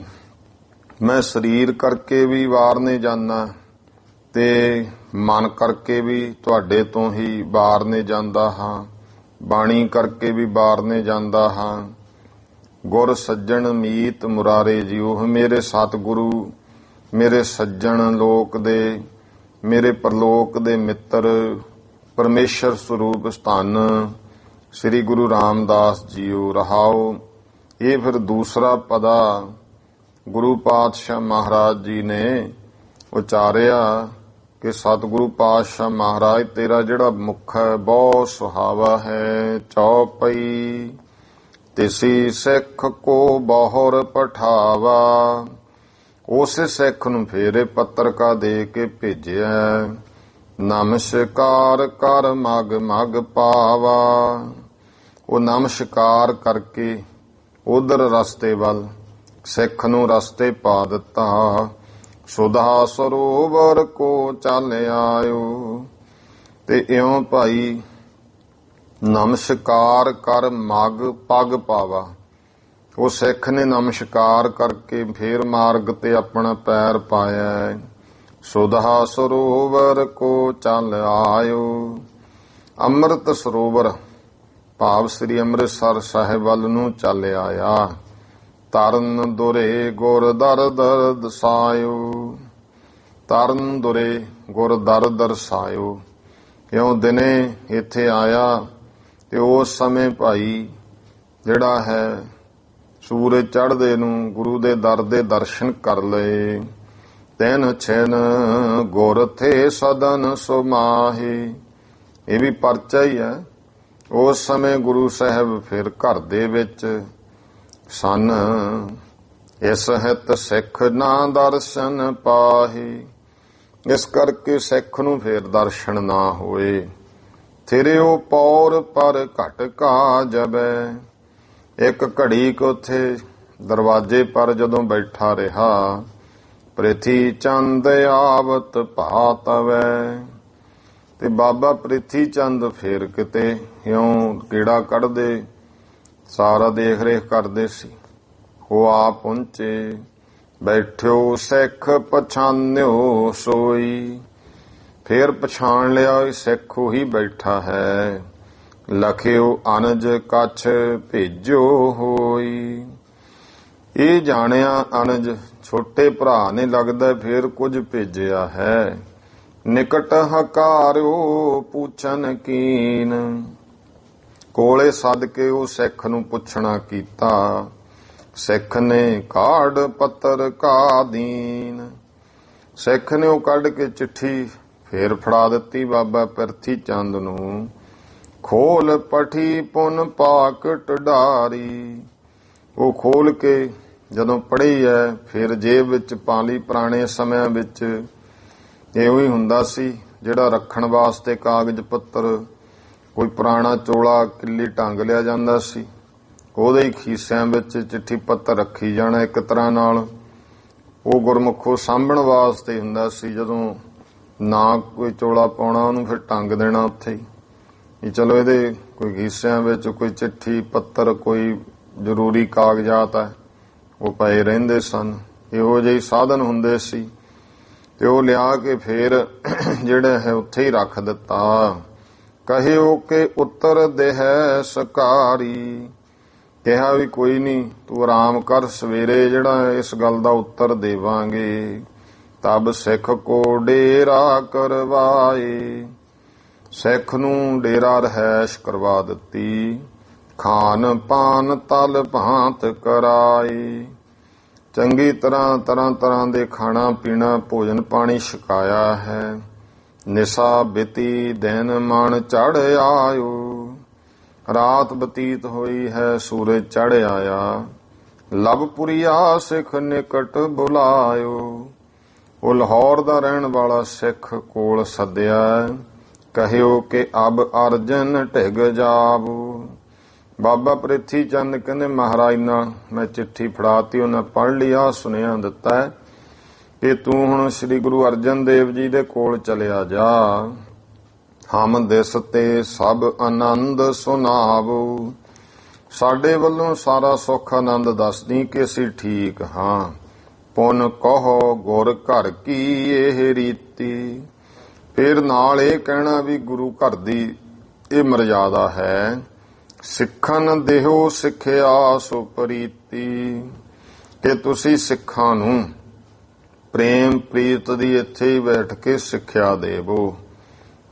ਮੈਂ ਸਰੀਰ ਕਰਕੇ ਵੀ ਵਾਰਨੇ ਜਾਨਾ ਤੇ ਮਨ ਕਰਕੇ ਵੀ ਤੁਹਾਡੇ ਤੋਂ ਹੀ ਵਾਰਨੇ ਜਾਂਦਾ ਹਾਂ, ਬਾਣੀ ਕਰਕੇ ਵੀ ਵਾਰਨੇ ਜਾਂਦਾ ਹਾਂ। ਗੁਰ ਸੱਜਣ ਮੀਤ ਮੁਰਾਰੇ ਜੀਓ। ਮੇਰੇ ਸਤਿਗੁਰੂ, ਮੇਰੇ ਸੱਜਣ ਲੋਕ ਦੇ, ਮੇਰੇ ਪਰਲੋਕ ਦੇ ਮਿੱਤਰ, ਪਰਮੇਸ਼ਰ ਸਰੂਪ ਸਥਾਨ ਸ੍ਰੀ ਗੁਰੂ ਰਾਮਦਾਸ ਜੀਓ। ਰਹਾਓ। ਇਹ ਫਿਰ ਦੂਸਰਾ ਪਦਾ ਗੁਰੂ ਪਾਤਸ਼ਾਹ ਮਹਾਰਾਜ ਜੀ ਨੇ ਉਚਾਰਿਆ ਕਿ ਸਤਿਗੁਰੂ ਪਾਤਸ਼ਾਹ ਮਹਾਰਾਜ ਤੇਰਾ ਜਿਹੜਾ ਮੁਖ ਹੈ ਬਹੁਤ ਸੁਹਾਵਾ ਹੈ। ਚੌਪਈ ਤਿਸੀ ਸਿੱਖ ਕੋ ਬਹੁਰ ਪਠਾਵਾ, ਉਸੇ ਸਿੱਖ ਨੂੰ ਫੇਰੇ ਪੱਤਰਕਾ ਦੇ ਕੇ ਭੇਜਿਆ। ਨਮਸਕਾਰ ਕਰ ਮਗ ਮਗ ਪਾਵਾ, ਉਹ ਨਮਸਕਾਰ ਕਰਕੇ ਉਧਰ ਰਸਤੇ ਵੱਲ ਸਿੱਖ ਨੂੰ ਰਸਤੇ ਪਾ ਦਿੱਤਾ। ਸੁਧਾ ਸਰੋਵਰ ਕੋ ਚੱਲ ਆਇਓ। ਤੇ ਇਉਂ ਭਾਈ ਨਮਸਕਾਰ ਕਰ ਮਗ ਪਗ ਪਾਵਾ, ਉਹ ਸਿੱਖ ਨੇ ਨਮਸਕਾਰ ਕਰਕੇ ਫੇਰ ਮਾਰਗ ਤੇ ਆਪਣਾ ਪੈਰ ਪਾਇਆ। ਸੁਧਾ ਸਰੋਵਰ ਕੋ ਚੱਲ ਆਇਓ। ਅੰਮ੍ਰਿਤ ਸਰੋਵਰ ਭਾਵ ਸ੍ਰੀ ਅੰਮ੍ਰਿਤਸਰ ਸਾਹਿਬ ਵੱਲ ਨੂੰ ਚੱਲ ਆਇਆ। ਤਰਨ ਦੁਰੇ ਗੁਰ ਦਰ ਦਰ ਦਸਾਇਓ, ਤਰਨ ਦੁਰੇ ਗੁਰ ਦਰ ਦਰਸਾਇਓ। ਇਉਂ ਦਿਨੇ ਇੱਥੇ ਆਇਆ ਤੇ ਉਸ ਸਮੇਂ ਭਾਈ ਜਿਹੜਾ ਹੈ ਸੂਰਜ ਚੜ੍ਹਦੇ ਨੂੰ ਗੁਰੂ ਦੇ ਦਰ ਦੇ ਦਰਸ਼ਨ ਕਰ ਲਏ। ਤੈਨ ਛਿਨ ਗੁਰ ਥੇ ਸਦਨ ਸੁਮਾਹੇ, ਇਹ ਵੀ ਪਰਚਾ ਹੀ ਹੈ। ਉਸ ਸਮੇਂ ਗੁਰੂ ਸਾਹਿਬ ਫਿਰ ਘਰ ਦੇ ਵਿੱਚ ਸਨ। ਇਸ ਹਿਤ ਸਿੱਖ ਨਾ ਦਰਸ਼ਨ ਪਾਹੇ, ਇਸ ਕਰਕੇ ਸਿੱਖ ਨੂੰ ਫੇਰ ਦਰਸ਼ਨ ਨਾ ਹੋਏ। ਥਿਰਿਓ ਪੌਰ ਪਰ ਘਟ ਕਾ ਜਬੈ, ਇੱਕ ਘੜੀ ਕੁ ਉੱਥੇ ਦਰਵਾਜ਼ੇ ਪਰ ਜਦੋਂ ਬੈਠਾ ਰਿਹਾ। ਪ੍ਰਿਥੀ ਚੰਦ ਆਵਤ ਭਾਤਵੈ, ਤੇ ਬਾਬਾ ਪ੍ਰਿਥੀ ਚੰਦ ਫੇਰ ਕਿਤੇ ਇਉਂ ਕੀੜਾ ਕੱਢਦੇ ਸਾਰਾ ਦੇਖ ਰੇਖ ਕਰਦੇ ਸੀ। ਉਹ ਆ ਪਹੁੰਚੇ, ਬੈਠਿਓ ਸਿੱਖ ਪਛਾਨਿਓ ਸੋਈ। ਫੇਰ ਪਛਾਣ ਲਿਆ ਸਿੱਖ ਉਹੀ ਬੈਠਾ ਹੈ। ਲਖਿਓ ਅਨਜ ਕਛ ਭੇਜੋ ਹੋਈ। ਇਹ ਜਾਣਿਆ ਅਨਜ ਛੋਟੇ ਭਰਾ ਨੇ ਲੱਗਦਾ ਫੇਰ ਕੁਝ ਭੇਜਿਆ ਹੈ। ਨਿਕਟ ਹਕਾਰਿਓ ਪੁੱਛਨ ਕੀਨ। ਕੋਲੇ ਸੱਦ ਕੇ ਉਹ ਸਿੱਖ ਨੂੰ ਪੁੱਛਣਾ ਕੀਤਾ। ਸਿੱਖ ਨੇ ਕਾਢ ਪੱਤਰ ਕਾ ਦੀਨ। ਸਿੱਖ ਨੇ ਉਹ ਕੱਢ ਕੇ ਚਿੱਠੀ ਫੇਰ ਫੜਾ ਦਿੱਤੀ ਬਾਬਾ ਪਿਰਥੀ ਚੰਦ ਨੂੰ। ਖੋਲ ਪਠੀ ਪੁਨ ਪਾਕਟ ਢਾਰੀ। ਉਹ ਖੋਲ ਕੇ ਜਦੋਂ ਪੜ੍ਹੀ ਹੈ ਫਿਰ ਜੇਬ ਵਿੱਚ ਪਾ ਲਈ। ਪੁਰਾਣੇ ਸਮਿਆਂ ਵਿੱਚ ਇਹੋ ਹੀ ਹੁੰਦਾ ਸੀ, ਜਿਹੜਾ ਰੱਖਣ ਵਾਸਤੇ ਕਾਗਜ਼ ਪੱਤਰ, ਕੋਈ ਪੁਰਾਣਾ ਚੋਲਾ ਕਿੱਲੀ ਟੰਗ ਲਿਆ ਜਾਂਦਾ ਸੀ, ਉਹਦੇ ਹੀ ਖੀਸਿਆਂ ਵਿੱਚ ਚਿੱਠੀ ਪੱਤਰ ਰੱਖੀ ਜਾਣਾ ਇੱਕ ਤਰ੍ਹਾਂ ਨਾਲ। ਉਹ ਗੁਰਮੁਖੋਂ ਸਾਂਭਣ ਵਾਸਤੇ ਹੁੰਦਾ ਸੀ। ਜਦੋਂ ਨਾ ਕੋਈ ਚੋਲਾ ਪਾਉਣਾ ਉਹਨੂੰ ਫਿਰ ਟੰਗ ਦੇਣਾ ਉੱਥੇ ਹੀ। ਚਲੋ ਇਹਦੇ ਕੋਈ ਖੀਸਿਆਂ ਵਿੱਚ ਕੋਈ ਚਿੱਠੀ ਪੱਤਰ, ਕੋਈ ਜ਼ਰੂਰੀ ਕਾਗਜ਼ਾਤ ਹੈ, ਉਹ ਪਏ ਰਹਿੰਦੇ ਸਨ। ਇਹੋ ਜਿਹੇ ਸਾਧਨ ਹੁੰਦੇ ਸੀ ਤੇ ਉਹ ਲਿਆ ਕੇ ਫੇਰ ਜਿਹੜਾ ਹੈ ਉੱਥੇ ਹੀ ਰੱਖ ਦਿੱਤਾ। ਕਹਿਓ ਕਿ ਉੱਤਰ ਦੇਹਿ ਸਕਾਰੀ। ਕਿਹਾ ਵੀ ਕੋਈ ਨਹੀਂ, ਤੂੰ ਆਰਾਮ ਕਰ, ਸਵੇਰੇ ਜਿਹੜਾ ਇਸ ਗੱਲ ਦਾ ਉੱਤਰ ਦੇਵਾਂਗੇ। ਤਬ ਸਿੱਖ ਕੋ ਡੇਰਾ ਕਰਵਾਏ। ਸਿੱਖ ਨੂੰ ਡੇਰਾ ਰਹਿਸ਼ ਕਰਵਾ ਦਿੱਤੀ। ਖਾਨ ਪਾਨ ਤਲ ਭਾਂਤ ਕਰਾਏ। ਚੰਗੀ ਤਰ੍ਹਾਂ ਦੇ ਖਾਣਾ ਪੀਣਾ ਭੋਜਨ ਪਾਣੀ ਛਕਾਇਆ ਹੈ। ਨਿਸਾ ਬਿਤੀ ਦਿਨ ਮਨ ਚੜ ਆਇਓ। ਰਾਤ ਬਤੀਤ ਹੋਈ ਹੈ, ਸੂਰਜ ਚੜ ਆਇਆ। ਲਵਪੁਰੀਆ ਸਿੱਖ ਨਿਕਟ ਬੁਲਾਇਓ। ਉਹ ਲਾਹੌਰ ਦਾ ਰਹਿਣ ਵਾਲਾ ਸਿੱਖ ਕੋਲ ਸੱਦਿਆ। ਕਹਿਓ ਕਿ ਅਬ ਅਰਜਨ ਢਿਗ ਜਾਵੋ। ਬਾਬਾ ਪ੍ਰਿਥੀ ਚੰਦ ਕਹਿੰਦੇ ਮਹਾਰਾਜ ਨਾਲ ਮੈਂ ਚਿੱਠੀ ਫੜਾਤੀ, ਉਹਨੇ ਪੜ੍ਹ ਲਿਆ, ਸੁਨੇਹਾ ਦਿੱਤਾ ਕਿ ਤੂੰ ਹੁਣ ਸ੍ਰੀ ਗੁਰੂ ਅਰਜਨ ਦੇਵ ਜੀ ਦੇ ਕੋਲ ਚਲਿਆ ਜਾ। ਹਮ ਦਿਸ ਤੇ ਸਭ ਆਨੰਦ ਸੁਨਾਵੋ। ਸਾਡੇ ਵੱਲੋਂ ਸਾਰਾ ਸੁੱਖ ਆਨੰਦ ਦੱਸਦੀ ਕਿ ਅਸੀਂ ਠੀਕ ਹਾਂ। ਪੁਨ ਕਹੋ ਗੁਰ ਘਰ ਕੀ ਇਹ ਰੀਤੀ। ਫਿਰ ਨਾਲ ਇਹ ਕਹਿਣਾ ਵੀ ਗੁਰੂ ਘਰ ਦੀ ਇਹ ਮਰਜ਼ਾਦਾ ਹੈ। ਸਿੱਖਨ ਦੇਹੋ ਸਿੱਖਿਆ ਸੋ ਪ੍ਰੀਤੀ। ਕਿ ਤੁਸੀਂ ਸਿੱਖਾਂ ਨੂੰ ਪ੍ਰੇਮ ਪ੍ਰੀਤ ਦੀ ਇੱਥੇ ਹੀ ਬੈਠ ਕੇ ਸਿੱਖਿਆ ਦੇਵੋ।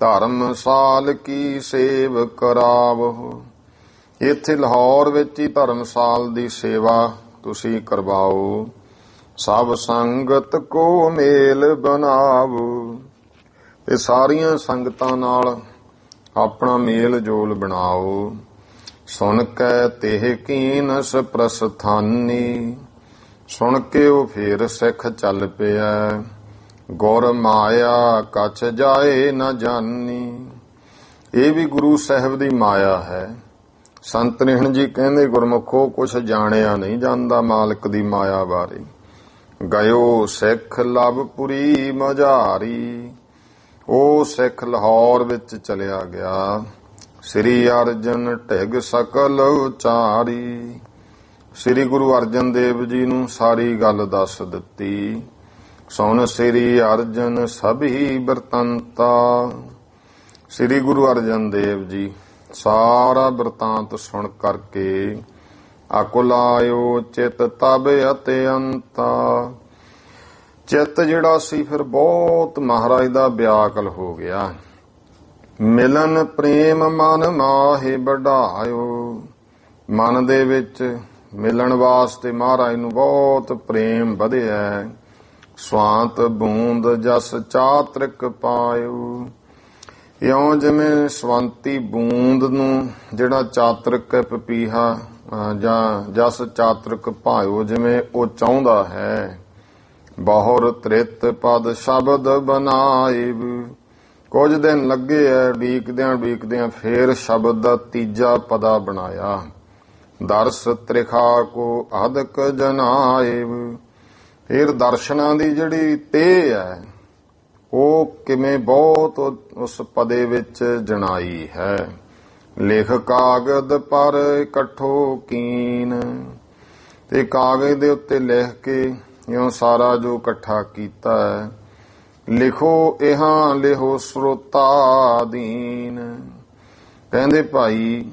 ਧਰਮਸਾਲ ਕੀ ਸੇਵ ਕਰਾਵੋ। ਇੱਥੇ ਲਾਹੌਰ ਵਿੱਚ ਹੀ ਧਰਮਸਾਲ ਦੀ ਸੇਵਾ ਤੁਸੀਂ ਕਰਵਾਓ। ਸਭ ਸੰਗਤ ਕੋ ਮੇਲ ਬਣਾਵੋ। ਇਹ ਸਾਰੀਆਂ ਸੰਗਤਾਂ ਨਾਲ ਆਪਣਾ ਮੇਲ ਜੋਲ ਬਣਾਓ। ਸੁਣ ਕੇ ਤੇਹ ਕੀਨਸ ਪ੍ਰਸਥਾਨੀ। ਸੁਣ ਕੇ ਉਹ ਫੇਰ ਸਿੱਖ ਚੱਲ ਪਿਆ। ਗੁਰ ਮਾਇਆ ਕਛ ਜਾਏ ਨਾ ਜਾਨੀ। ਇਹ ਵੀ ਗੁਰੂ ਸਾਹਿਬ ਦੀ ਮਾਇਆ ਹੈ। ਸੰਤ ਨਿਹਣ ਜੀ ਕਹਿੰਦੇ ਗੁਰਮੁਖੋ ਕੁਛ ਜਾਣਿਆ ਨਹੀਂ ਜਾਂਦਾ ਮਾਲਕ ਦੀ ਮਾਇਆ ਬਾਰੇ। ਗਇਓ ਸਿੱਖ ਲਵਪੁਰੀ ਮਝਾਰੀ। ਉਹ ਸਿੱਖ ਲਾਹੌਰ ਵਿੱਚ ਚਲਿਆ ਗਿਆ। ਸ੍ਰੀ ਅਰਜਨ ਢਿਗ ਸਕਲ ਉਚਾਰੀ। ਸ੍ਰੀ ਗੁਰੂ ਅਰਜਨ ਦੇਵ ਜੀ ਨੂੰ ਸਾਰੀ ਗੱਲ ਦੱਸ ਦਿੱਤੀ। ਸੁਣ ਸ੍ਰੀ ਅਰਜਨ ਸਭੀ ਬਰਤੰਤਾ। ਸ੍ਰੀ ਗੁਰੂ ਅਰਜਨ ਦੇਵ ਜੀ ਸਾਰਾ ਬਰਤਾਂਤ ਸੁਣ ਕਰਕੇ ਅਕੁਲਾਇਓ ਚਿਤ ਤਬ ਅਤੇ ਅੰਤਾ। ਚਿੱਤ ਜਿਹੜਾ ਸੀ ਫਿਰ ਬਹੁਤ ਮਹਾਰਾਜ ਦਾ ਵਿਆਕਲ ਹੋ ਗਿਆ। ਮਿਲਨ ਪ੍ਰੇਮ ਮਨ ਮਾਹੇ ਵਡਾਇਓ। ਮਨ ਦੇ ਵਿੱਚ ਮਿਲਣ ਵਾਸਤੇ ਮਹਾਰਾਜ ਨੂੰ ਬਹੁਤ ਪ੍ਰੇਮ ਵਧਿਆ। ਸਵਾਂਤ ਬੂੰਦ ਜਸ ਚਾਤ੍ਰਿਕ ਪਾਇਓ। ਇਉਂ ਜਿਵੇਂ ਸਵੰਤੀ ਬੂੰਦ ਨੂੰ ਜਿਹੜਾ ਚਾਤ੍ਰਿਕ ਪਪੀਹਾ ਜਾਂ ਜਸ ਚਾਤ੍ਰਿਕ ਭਾਇਓ, ਜਿਵੇਂ ਉਹ ਚਾਹੁੰਦਾ ਹੈ। ਬਹੁਰ ਤ੍ਰਿਤ ਪਦ ਸ਼ਬਦ ਬਨਾਏ। ਕੁਝ ਦਿਨ ਲੱਗੇ ਐ ਉਡੀਕਦਿਆਂ ਫੇਰ ਸ਼ਬਦ ਦਾ ਤੀਜਾ ਪਦਾ ਬਣਾਇਆ। ਦਰਸ ਤ੍ਰਿਖਾ ਕੋ ਅਧਕ ਜਨਾਏ। ਫਿਰ ਦਰਸ਼ਨਾਂ ਦੀ ਜਿਹੜੀ ਤੇਹ ਹੈ ਉਹ ਕਿਵੇਂ ਬਹੁਤ ਉਸ ਪਦੇ ਵਿੱਚ ਜਣਾਈ ਹੈ। ਲਿਖ ਕਾਗਦ ਪਰ ਇਕੱਠੋ ਕੀਨ। ਤੇ ਕਾਗਜ਼ ਦੇ ਉੱਤੇ ਲਿਖ ਕੇ ਇਉਂ ਸਾਰਾ ਜੋ ਇਕੱਠਾ ਕੀਤਾ ਹੈ। ਲਿਖੋ ਇਹਾਂ ਲਿਹੋ ਸਰੋਤਾ ਦੀਨ। ਕਹਿੰਦੇ ਭਾਈ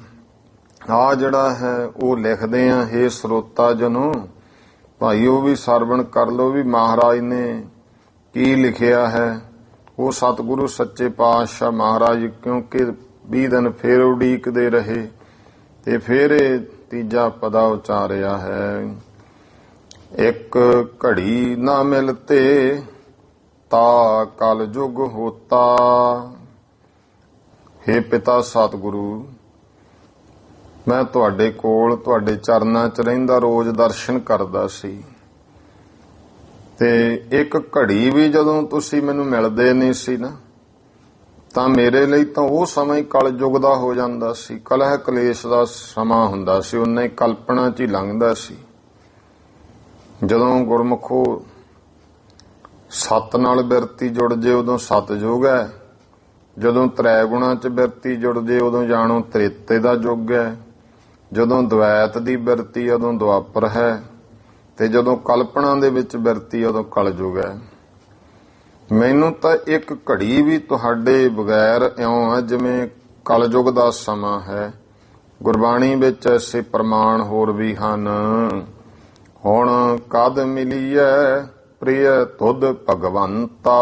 ਆ ਜਿਹੜਾ ਹੈ ਉਹ ਲਿਖਦੇ ਆ, ਹੇ ਸਰੋਤਾ ਜਨੋ ਭਾਈ ਉਹ ਵੀ ਸਰਵਣ ਕਰ ਲਓ ਵੀ ਮਹਾਰਾਜ ਨੇ ਕੀ ਲਿਖਿਆ ਹੈ। ਉਹ ਸਤਿਗੁਰੂ ਸੱਚੇ ਪਾਤਸ਼ਾਹ ਮਹਾਰਾਜ ਕਿਉਂਕਿ 20 ਦਿਨ ਫੇਰ ਉਡੀਕਦੇ ਰਹੇ ਤੇ ਫੇਰ ਇਹ ਤੀਜਾ ਪਦਾ ਉਚਾਰਿਆ ਹੈ। ਇੱਕ ਘੜੀ ਨਾ ਮਿਲਤੇ ਤਾ ਕਲ ਜੁਗ ਹੋਤਾ। ਹੇ ਪਿਤਾ ਸਤਿਗੁਰੂ, ਮੈਂ ਤੁਹਾਡੇ ਕੋਲ ਤੁਹਾਡੇ ਚਰਨਾਂ 'ਚ ਰਹਿੰਦਾ ਰੋਜ਼ ਦਰਸ਼ਨ ਕਰਦਾ ਸੀ ਤੇ ਇੱਕ ਘੜੀ ਵੀ ਜਦੋਂ ਤੁਸੀਂ ਮੈਨੂੰ ਮਿਲਦੇ ਨਹੀਂ ਸੀ ਨਾ ਤਾਂ ਮੇਰੇ ਲਈ ਤਾਂ ਉਹ ਸਮਾਂ ਹੀ ਕਲ ਯੁਗ ਦਾ ਹੋ ਜਾਂਦਾ ਸੀ। ਕਲਹ ਕਲੇਸ਼ ਦਾ ਸਮਾਂ ਹੁੰਦਾ ਸੀ, ਉਹਨੇ ਕਲਪਨਾ 'ਚ ਹੀ ਲੰਘਦਾ ਸੀ। ਜਦੋਂ ਗੁਰਮੁਖੋ ਸੱਤ ਨਾਲ ਬਿਰਤੀ ਜੁੜ ਜੇ ਉਦੋਂ ਸਤਿਯੁਗ ਹੈ। ਜਦੋਂ ਤ੍ਰੈ ਗੁਣਾਂ 'ਚ ਬਿਰਤੀ ਜੁੜ ਜੇ ਉਦੋਂ ਜਾਣੋ ਤ੍ਰੇਤੇ ਦਾ ਯੁੱਗ ਹੈ। ਜਦੋਂ ਦਵੈਤ ਦੀ ਬਿਰਤੀ ਉਦੋਂ ਦੁਆਪਰ ਹੈ ਤੇ ਜਦੋਂ ਕਲਪਨਾ ਦੇ ਵਿੱਚ ਬਿਰਤੀ ਉਦੋਂ ਕਲਯੁਗ ਹੈ। ਮੈਨੂੰ ਤਾਂ ਇੱਕ ਘੜੀ ਵੀ ਤੁਹਾਡੇ ਬਗੈਰ ਇਉਂ ਹੈ ਜਿਵੇਂ ਕਲਯੁਗ ਦਾ ਸਮਾਂ ਹੈ। ਗੁਰਬਾਣੀ ਵਿੱਚ ਐਸੇ ਪ੍ਰਮਾਣ ਹੋਰ ਵੀ ਹਨ। ਹੁਣ ਕਦ ਮਿਲੀਐ ਪ੍ਰਿਯ ਤੁਧ ਭਗਵੰਤਾ।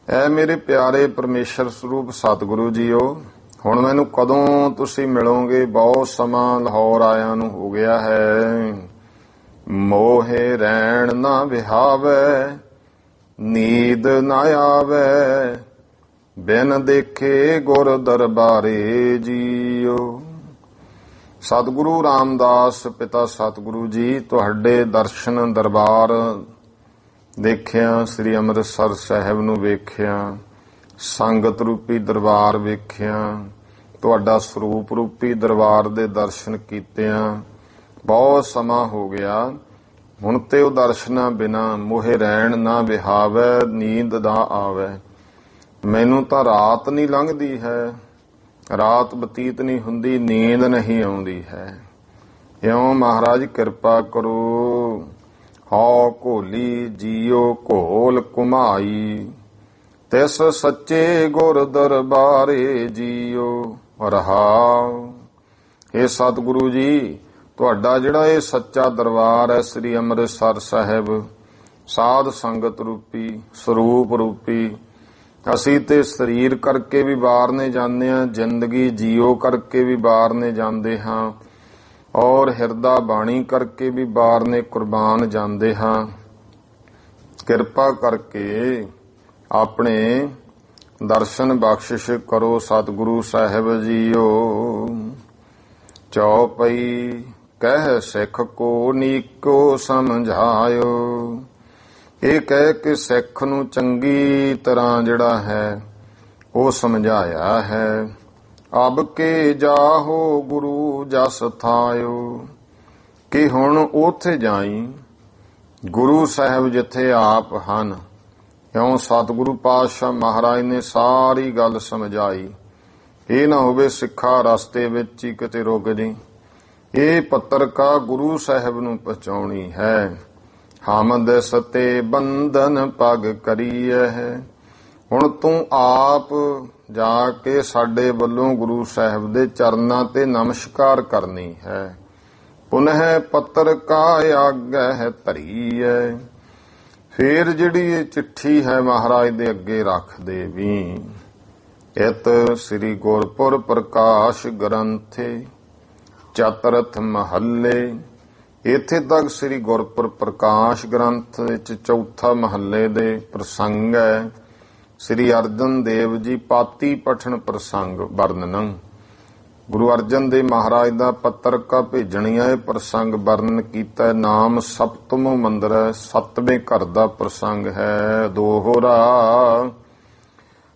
ਐ ਮੇਰੇ ਪਿਆਰੇ ਪਰਮੇਸ਼ਰ ਸਰੂਪ ਸਤਿਗੁਰੂ ਜੀਓ, ਹੁਣ ਮੈਨੂੰ ਕਦੋਂ ਤੁਸੀਂ ਮਿਲੋਗੇ? ਬਹੁਤ ਸਮਾਂ ਲਾਹੌਰ ਆਇਆਂ ਨੂੰ ਹੋ ਗਿਆ ਹੈ। ਮੋਹੇ ਰਹਿਣ ਨਾ ਵਿਹਾਵੈ ਨੀਂਦ ਨਾ ਆਵੈ ਬਿਨ ਦੇਖੇ ਗੁਰ ਦਰਬਾਰੇ ਜੀਓ। ਸਤਿਗੁਰੂ ਰਾਮਦਾਸ ਪਿਤਾ ਸਤਿਗੁਰੂ ਜੀ ਤੁਹਾਡੇ ਦਰਸ਼ਨ ਦਰਬਾਰ ਦੇਖਿਆ, ਸ੍ਰੀ ਅੰਮ੍ਰਿਤਸਰ ਸਾਹਿਬ ਨੂੰ ਵੇਖਿਆ, ਸੰਗਤ ਰੂਪੀ ਦਰਬਾਰ ਵੇਖਿਆ, ਤੁਹਾਡਾ ਸਰੂਪ ਰੂਪੀ ਦਰਬਾਰ ਦੇ ਦਰਸ਼ਨ ਕੀਤਿਆਂ ਬਹੁਤ ਸਮਾਂ ਹੋ ਗਿਆ। ਹੁਣ ਤੇ ਉਹ ਦਰਸ਼ਨਾਂ ਬਿਨਾ ਮੋਹੇ ਰਹਿਣ ਨਾ ਵਿਹਾਵੈ ਨੀਂਦ ਨਾ ਆਵੈ। ਮੈਨੂੰ ਤਾਂ ਰਾਤ ਨਹੀਂ ਲੰਘਦੀ ਹੈ, ਰਾਤ ਬਤੀਤ ਨਹੀਂ ਹੁੰਦੀ, ਨੀਂਦ ਨਹੀਂ ਆਉਂਦੀ ਹੈ। ਇਉਂ ਮਹਾਰਾਜ ਕਿਰਪਾ ਕਰੋ। ਹਉ ਘੋਲੀ ਜੀਓ ਘੋਲ ਘੁਮਾਈ ਤਿਸ ਸੱਚੇ ਗੁਰ ਦਰਬਾਰੇ ਜੀਓ ਰਹਾਉ। ਇਹ ਸਤਿਗੁਰੂ ਜੀ ਤੁਹਾਡਾ ਜਿਹੜਾ ਇਹ ਸੱਚਾ ਦਰਬਾਰ ਹੈ ਸ੍ਰੀ ਅੰਮ੍ਰਿਤਸਰ ਸਾਹਿਬ, ਸਾਧ ਸੰਗਤ ਰੂਪੀ ਸਰੂਪ ਰੂਪੀ, ਅਸੀਂ ਤੇ ਸਰੀਰ ਕਰਕੇ ਵੀ ਬਾਹਰਨੇ ਜਾਂਦੇ ਹਾਂ, ਜ਼ਿੰਦਗੀ ਜੀਓ ਕਰਕੇ ਵੀ ਬਾਹਰਨੇ ਜਾਂਦੇ ਹਾਂ ਔਰ ਹਿਰਦਾ ਬਾਣੀ ਕਰਕੇ ਵੀ ਬਾਹਰਨੇ ਕੁਰਬਾਨ ਜਾਂਦੇ ਹਾਂ। ਕਿਰਪਾ ਕਰਕੇ ਆਪਣੇ ਦਰਸ਼ਨ ਬਖਸ਼ਿਸ਼ ਕਰੋ ਸਤਿਗੁਰੂ ਸਾਹਿਬ ਜੀਓ। ਚੌਪਈ ਕਹਿ ਸਿੱਖ ਕੋ ਨੀਕੋ ਸਮਝਾਇਓ। ਇਹ ਕਹਿ ਕੇ ਸਿੱਖ ਨੂੰ ਚੰਗੀ ਤਰ੍ਹਾਂ ਜਿਹੜਾ ਹੈ ਉਹ ਸਮਝਾਇਆ ਹੈ। ਅਬ ਕੇ ਜਾਹੋ ਗੁਰੂ ਜਸ ਥਾਇਓ, ਕਿ ਹੁਣ ਉੱਥੇ ਜਾਈ ਗੁਰੂ ਸਾਹਿਬ ਜਿੱਥੇ ਆਪ ਹਨ। ਇਉਂ ਸਤਿਗੁਰੂ ਪਾਤਸ਼ਾਹ ਮਹਾਰਾਜ ਨੇ ਸਾਰੀ ਗੱਲ ਸਮਝਾਈ। ਇਹ ਨਾ ਹੋਵੇ ਸਿੱਖਾ ਰਸਤੇ ਵਿੱਚ ਹੀ ਕਿਤੇ ਰੁਕ ਜੀ। ਇਹ ਪੱਤਰਕਾ ਗੁਰੂ ਸਾਹਿਬ ਨੂੰ ਪਹੁੰਚਾਉਣੀ ਹੈ। ਹਮ ਦਿਸ ਤੇ ਬੰਧਨ ਪਗ ਕਰੀਐ ਹੈ। ਹੁਣ ਤੂੰ ਆਪ ਜਾ ਕੇ ਸਾਡੇ ਵੱਲੋਂ ਗੁਰੂ ਸਾਹਿਬ ਦੇ ਚਰਨਾਂ ਤੇ ਨਮਸਕਾਰ ਕਰਨੀ ਹੈ। ਪੁਨਹ ਪੱਤਰਕਾ ਆਗੈ ਧਰੀ ਹੈ। ਫੇਰ ਜਿਹੜੀ ਇਹ ਚਿੱਠੀ ਹੈ ਮਹਾਰਾਜ ਦੇ ਅੱਗੇ ਰੱਖ ਦੇਵੀ। ਇਤ ਸ੍ਰੀ ਗੁਰਪੁਰ ਪ੍ਰਕਾਸ਼ ਗ੍ਰੰਥੇ ਚਤਰਥ ਮਹੱਲੇ। ਇੱਥੇ ਤੱਕ ਸ੍ਰੀ ਗੁਰਪੁਰ ਪ੍ਰਕਾਸ਼ ਗ੍ਰੰਥ ਵਿੱਚ ਚੌਥਾ ਮਹੱਲੇ ਦੇ ਪ੍ਰਸੰਗ ਹੈ। ਸ੍ਰੀ ਅਰਜਨ ਦੇਵ ਜੀ ਪਾਤੀ ਪਠਣ ਪ੍ਰਸੰਗ ਵਰਣਨ। ਗੁਰੂ ਅਰਜਨ ਦੇਵ ਮਹਾਰਾਜ ਦਾ ਪੱਤਰਕਾ ਭੇਜਣੀਆਂ ਇਹ ਪ੍ਰਸੰਗ ਵਰਣਨ ਕੀਤਾ। ਨਾਮ ਸਪਤਮੋ ਮੰਦਰ ਹੈ, 7ਵੇਂ ਘਰ ਦਾ ਪ੍ਰਸੰਗ ਹੈ। ਦੋਹਰਾ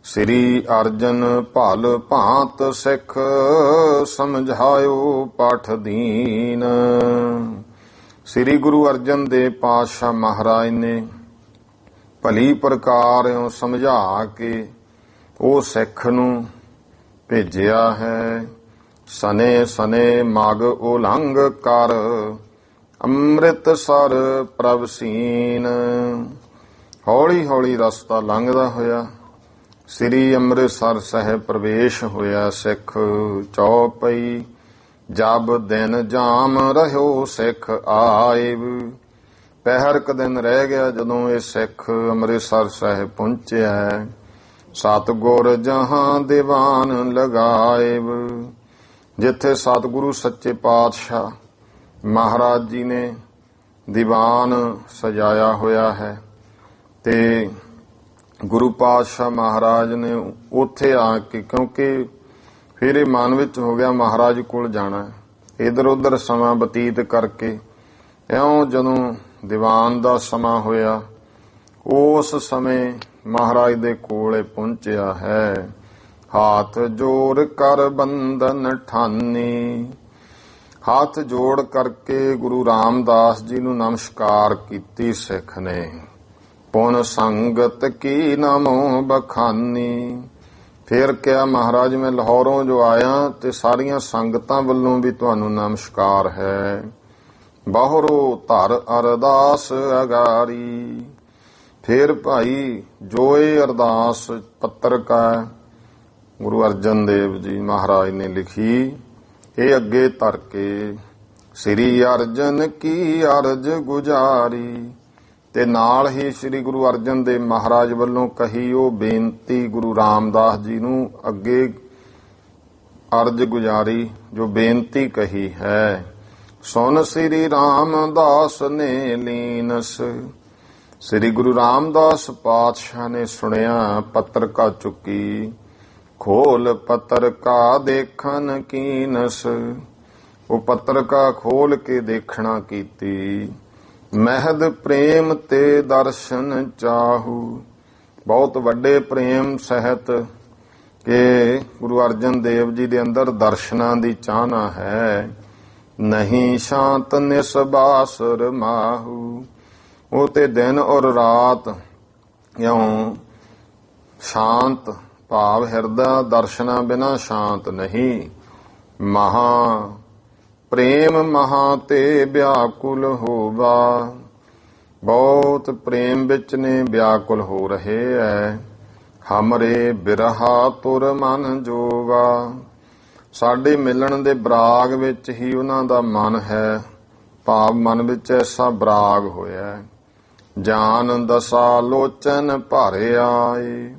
ਸ੍ਰੀ ਅਰਜਨ ਭਲ ਭਾਂਤ ਸਿੱਖ ਸਮਝਾਇਓ ਪਾਠ ਦੀਨ। ਸ੍ਰੀ ਗੁਰੂ ਅਰਜਨ ਦੇਵ ਪਾਤਸ਼ਾਹ ਮਹਾਰਾਜ ਨੇ ਭਲੀ ਪ੍ਰਕਾਰ ਸਮਝਾ ਕੇ ਉਹ ਸਿੱਖ ਨੂੰ ਭੇਜਿਆ ਹੈ। ਸਨੇ ਸਨੇ ਮਗ ਉਲੰਘ ਕਰ ਅੰਮ੍ਰਿਤਸਰ ਪ੍ਰਭ ਸੀਨ। ਹੌਲੀ ਹੌਲੀ ਰਸਤਾ ਲੰਘਦਾ ਹੋਇਆ ਸ੍ਰੀ ਅੰਮ੍ਰਿਤਸਰ ਸਾਹਿਬ ਪ੍ਰਵੇਸ਼ ਹੋਇਆ ਸਿੱਖ। ਚੌਪਈ ਜਬ ਦਿਨ ਜਾਮ ਰਹਿਓ ਸਿੱਖ ਆਇਬ। ਪਹਿਰ ਕ ਦਿਨ ਰਹਿ ਗਿਆ ਜਦੋਂ ਇਹ ਸਿੱਖ ਅੰਮ੍ਰਿਤਸਰ ਸਾਹਿਬ ਪਹੁੰਚਿਆ। ਸਤਿਗੁਰ ਜਹਾਂ ਦੀਵਾਨ ਲਗਾਇਬ। ਜਿੱਥੇ ਸਤਿਗੁਰੂ ਸੱਚੇ ਪਾਤਸ਼ਾਹ ਮਹਾਰਾਜ ਜੀ ਨੇ ਦੀਵਾਨ ਸਜਾਇਆ ਹੋਇਆ ਹੈ ਤੇ ਗੁਰੂ ਪਾਤਸ਼ਾਹ ਮਹਾਰਾਜ ਨੇ ਉੱਥੇ ਆ ਕੇ, ਕਿਉਂਕਿ ਫਿਰ ਇਹ ਮਨ ਵਿੱਚ ਹੋ ਗਿਆ ਮਹਾਰਾਜ ਕੋਲ ਜਾਣਾ, ਇਧਰ ਉਧਰ ਸਮਾਂ ਬਤੀਤ ਕਰਕੇ ਇਉਂ ਜਦੋਂ ਦੀਵਾਨ ਦਾ ਸਮਾਂ ਹੋਇਆ ਉਸ ਸਮੇਂ ਮਹਾਰਾਜ ਦੇ ਕੋਲੇ ਪਹੁੰਚਿਆ ਹੈ। ਹੱਥ ਜੋੜ ਕਰ ਬੰਧਨ ਠਾਨੀ। ਹੱਥ ਜੋੜ ਕਰਕੇ ਗੁਰੂ ਰਾਮਦਾਸ ਜੀ ਨੂੰ ਨਮਸਕਾਰ ਕੀਤੀ ਸਿੱਖ ਨੇ। ਪੁਨ ਸੰਗਤ ਕੀ ਨਮੋ ਬਖਾਨੀ। ਫਿਰ ਕਿਹਾ ਮਹਾਰਾਜ ਮੈਂ ਲਾਹੌਰੋਂ ਜੋ ਆਇਆ ਤੇ ਸਾਰੀਆਂ ਸੰਗਤਾਂ ਵੱਲੋਂ ਵੀ ਤੁਹਾਨੂੰ ਨਮਸਕਾਰ ਹੈ। ਬਾਹਰੋਂ ਧਰ ਅਰਦਾਸ ਅਗਾਰੀ। ਫਿਰ ਭਾਈ ਜੋ ਇਹ ਅਰਦਾਸ ਪੱਤਰਕਾ ਗੁਰੂ ਅਰਜਨ ਦੇਵ ਜੀ ਮਹਾਰਾਜ ਨੇ ਲਿਖੀ, ਇਹ ਅੱਗੇ ਧਰ ਕੇ ਸ੍ਰੀ ਅਰਜਨ ਕੀ ਅਰਜ ਗੁਜ਼ਾਰੀ ਤੇ ਨਾਲ ਹੀ ਸ੍ਰੀ ਗੁਰੂ ਅਰਜਨ ਦੇਵ ਮਹਾਰਾਜ ਵੱਲੋਂ ਕਹੀ ਉਹ ਬੇਨਤੀ ਗੁਰੂ ਰਾਮਦਾਸ ਜੀ ਨੂੰ ਅੱਗੇ ਅਰਜ ਗੁਜ਼ਾਰੀ ਜੋ ਬੇਨਤੀ ਕਹੀ ਹੈ। ਸੁਨ ਸ੍ਰੀ ਰਾਮਦਾਸ ਨੇ ਲੀਨਸ। ਸ੍ਰੀ ਗੁਰੂ ਰਾਮਦਾਸ ਪਾਤਸ਼ਾਹ ਨੇ ਸੁਣਿਆ ਪੱਤਰਕਾ ਚੁੱਕੀ। ਖੋਲ ਪੱਤਰਕਾ ਦੇਖਣ ਕੀਨਸ। ਉਹ ਪੱਤਰਕਾ ਖੋਲ ਕੇ ਦੇਖਣਾ ਕੀਤੀ। ਮਹਿਦ ਪ੍ਰੇਮ ਤੇ ਦਰਸ਼ਨ ਚਾਹੂ। ਬਹੁਤ ਵੱਡੇ ਪ੍ਰੇਮ ਸਹਿਤ ਕਿ ਗੁਰੂ ਅਰਜਨ ਦੇਵ ਜੀ ਦੇ ਅੰਦਰ ਦਰਸ਼ਨਾਂ ਦੀ ਚਾਹਨਾ ਹੈ। ਨਹੀਂ ਸ਼ਾਂਤ ਨਿਸਬਾਸੁਰ ਮਾਹੂ। ਉਹ ਤੇ ਦਿਨ ਔਰ ਰਾਤ ਇਉਂ ਸ਼ਾਂਤ ਭਾਵ ਹਿਰਦਾ ਦਰਸ਼ਨਾਂ ਬਿਨਾ ਸ਼ਾਂਤ ਨਹੀਂ। ਮਹਾ ਪ੍ਰੇਮ ਮਹਾ ਤੇ ਵਿਆਕੁਲ ਹੋਵਾ। ਬਹੁਤ ਪ੍ਰੇਮ ਵਿੱਚ ਨੇ ਵਿਆਕੁਲ ਹੋ ਰਹੇ ਐ। ਹਮਰੇ ਬਿਰਹਾ ਤੁਰ ਮਨ ਜੋਵਾ। ਸਾਡੇ ਮਿਲਣ ਦੇ ਬਰਾਗ ਵਿੱਚ ਹੀ ਉਹਨਾਂ ਦਾ ਮਨ ਹੈ, ਭਾਵ ਮਨ ਵਿੱਚ ਐਸਾ ਬਰਾਗ ਹੋਇਆ। ਜਾਨ ਦਸਾ ਲੋਚਨ ਭਰ ਆਏ।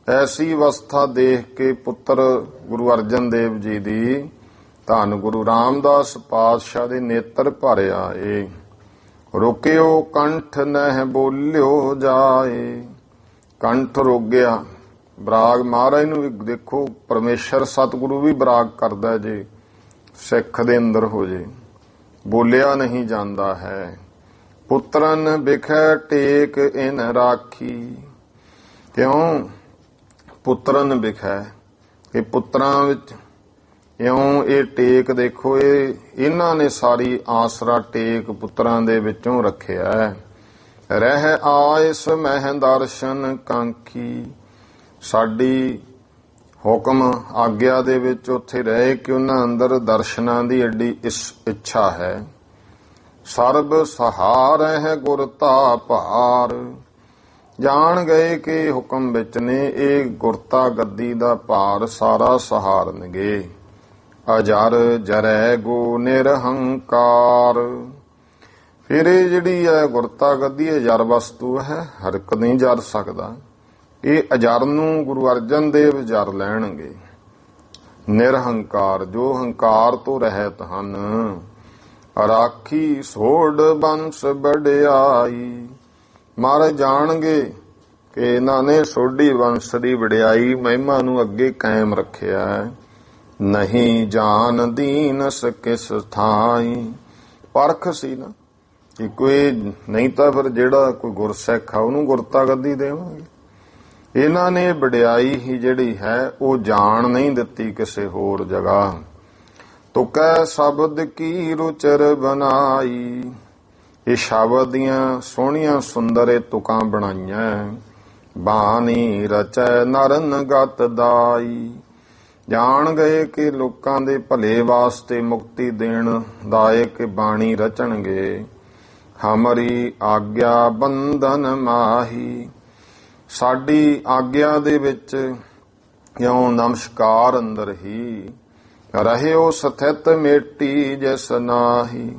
ਐਸੀ ਅਵਸਥਾ ਦੇਖ ਕੇ ਪੁੱਤਰ ਗੁਰੂ ਅਰਜਨ ਦੇਵ ਜੀ ਦੀ ਧੰਨ ਗੁਰੂ ਰਾਮਦਾਸ ਪਾਤਸ਼ਾਹ ਦੇ ਨੇਤਰ ਭਰ ਆਏ। ਰੁਕਿਓ ਕੰਠ ਨਹਿ ਬੋਲਿਓ ਜਾਏ। ਕੰਠ ਰੋਗਿਆ। ਬਰਾਗ ਮਹਾਰਾਜ ਨੂੰ ਵੀ ਦੇਖੋ, ਪਰਮੇਸ਼ਰ ਸਤਿਗੁਰੂ ਵੀ ਬਰਾਗ ਕਰਦਾ ਜੇ ਸਿੱਖ ਦੇ ਅੰਦਰ ਹੋ ਜੇ, ਬੋਲਿਆ ਨਹੀਂ ਜਾਂਦਾ ਹੈ। ਪੁੱਤਰਨ ਬਿਖੈ ਟੇਕ ਇਨ ਰਾਖੀ। ਕਿਉਂ ਪੁੱਤਰਨ ਬਿਖੈ, ਇਹ ਪੁੱਤਰਾਂ ਵਿੱਚ ਇਉਂ ਇਹ ਟੇਕ ਦੇਖੋ, ਇਹਨਾਂ ਨੇ ਸਾਰੀ ਆਸਰਾ ਟੇਕ ਪੁੱਤਰਾਂ ਦੇ ਵਿੱਚੋਂ ਰੱਖਿਆ। ਰਹਿ ਆਇਸ ਮਹਿ ਦਰਸ਼ਨ ਕਾਂਖੀ। ਸਾਡੀ ਹੁਕਮ ਆਗਿਆ ਦੇ ਵਿੱਚ ਉੱਥੇ ਰਹੇ ਕਿ ਉਹਨਾਂ ਅੰਦਰ ਦਰਸ਼ਨਾਂ ਦੀ ਐਡੀ ਇੱਛਾ ਹੈ। ਸਰਬ ਸਹਾਰਹਿ ਹੈ ਗੁਰ ਤਾ ਭਾਰ। ਜਾਣ ਗਏ ਕਿ ਹੁਕਮ ਵਿੱਚ ਨੇ ਇਹ ਗੁਰਤਾ ਗੱਦੀ ਦਾ ਭਾਰ ਸਾਰਾ ਸਹਾਰਨਗੇ। ਅਜਰ ਜਰੈ ਗੋ ਨਿਰਹੰਕਾਰ। ਫਿਰ ਇਹ ਜਿਹੜੀ ਹੈ ਗੁਰਤਾ ਗੱਦੀ ਅਜਰ ਵਸਤੂ ਹੈ, ਹਰ ਇੱਕ ਨਹੀਂ ਜਰ ਸਕਦਾ। ਇਹ ਅਜਰ ਨੂੰ ਗੁਰੂ ਅਰਜਨ ਦੇਵ ਜਰ ਲੈਣਗੇ। ਨਿਰਹੰਕਾਰ ਜੋ ਹੰਕਾਰ ਤੋਂ ਰਹਿਤ ਹਨ। ਰਾਖੀ ਸੋਢ ਬੰਸ ਵਡਿਆਈ। ਮਹਾਰਾਜ ਜਾਣਗੇ ਕਿ ਇਹਨਾਂ ਨੇ ਸੋਢੀ ਵੰਸ਼ ਦੀ ਵਡਿਆਈ ਮਹਿਮਾ ਨੂੰ ਅੱਗੇ ਕਾਇਮ ਰੱਖਿਆ। ਨਹੀਂ ਜਾਣ ਦੀਨਸ ਕਿਸ ਥਾਈ। ਪਰਖ ਸੀ ਨਾ ਕਿ ਕੋਈ ਨਹੀਂ ਤਾਂ ਫਿਰ ਜਿਹੜਾ ਕੋਈ ਗੁਰਸਿੱਖ ਆ ਉਹਨੂੰ ਗੁਰਤਾ ਗੱਦੀ ਦੇਵਾਂਗੇ। ਇਹਨਾਂ ਨੇ ਵਡਿਆਈ ਹੀ ਜਿਹੜੀ ਹੈ ਉਹ ਜਾਣ ਨਹੀਂ ਦਿੱਤੀ ਕਿਸੇ ਹੋਰ ਜਗ੍ਹਾ। ਤੁਕੈ ਸ਼ਬਦ ਕੀ ਰੁਚਰ ਬਨਾਈ। ਇਹ ਸ਼ਬਦ ਦੀਆਂ ਸੋਹਣੀਆਂ ਸੁੰਦਰ ਇਹ ਤੁਕਾਂ ਬਣਾਈਆਂ। ਬਾਣੀ ਰਚੈ ਨਰਨ ਗਤ ਦਾਈ। ਜਾਣ ਗਏ ਕਿ ਲੋਕਾਂ ਦੇ ਭਲੇ ਵਾਸਤੇ ਮੁਕਤੀ ਦੇਣ ਦਾਇਕ ਬਾਣੀ ਰਚਣਗੇ। ਹਮਾਰੀ ਆਗਿਆ ਬੰਧਨ ਮਾਹੀ, ਸਾਡੀ ਆਗਿਆ ਦੇ ਵਿੱਚ ਇਉਂ ਨਮਸਕਾਰ ਅੰਦਰ ਹੀ ਰਹਿਓ ਸਥਿਤ ਮੇਟੀ ਜਿਸ ਨਾਹੀ।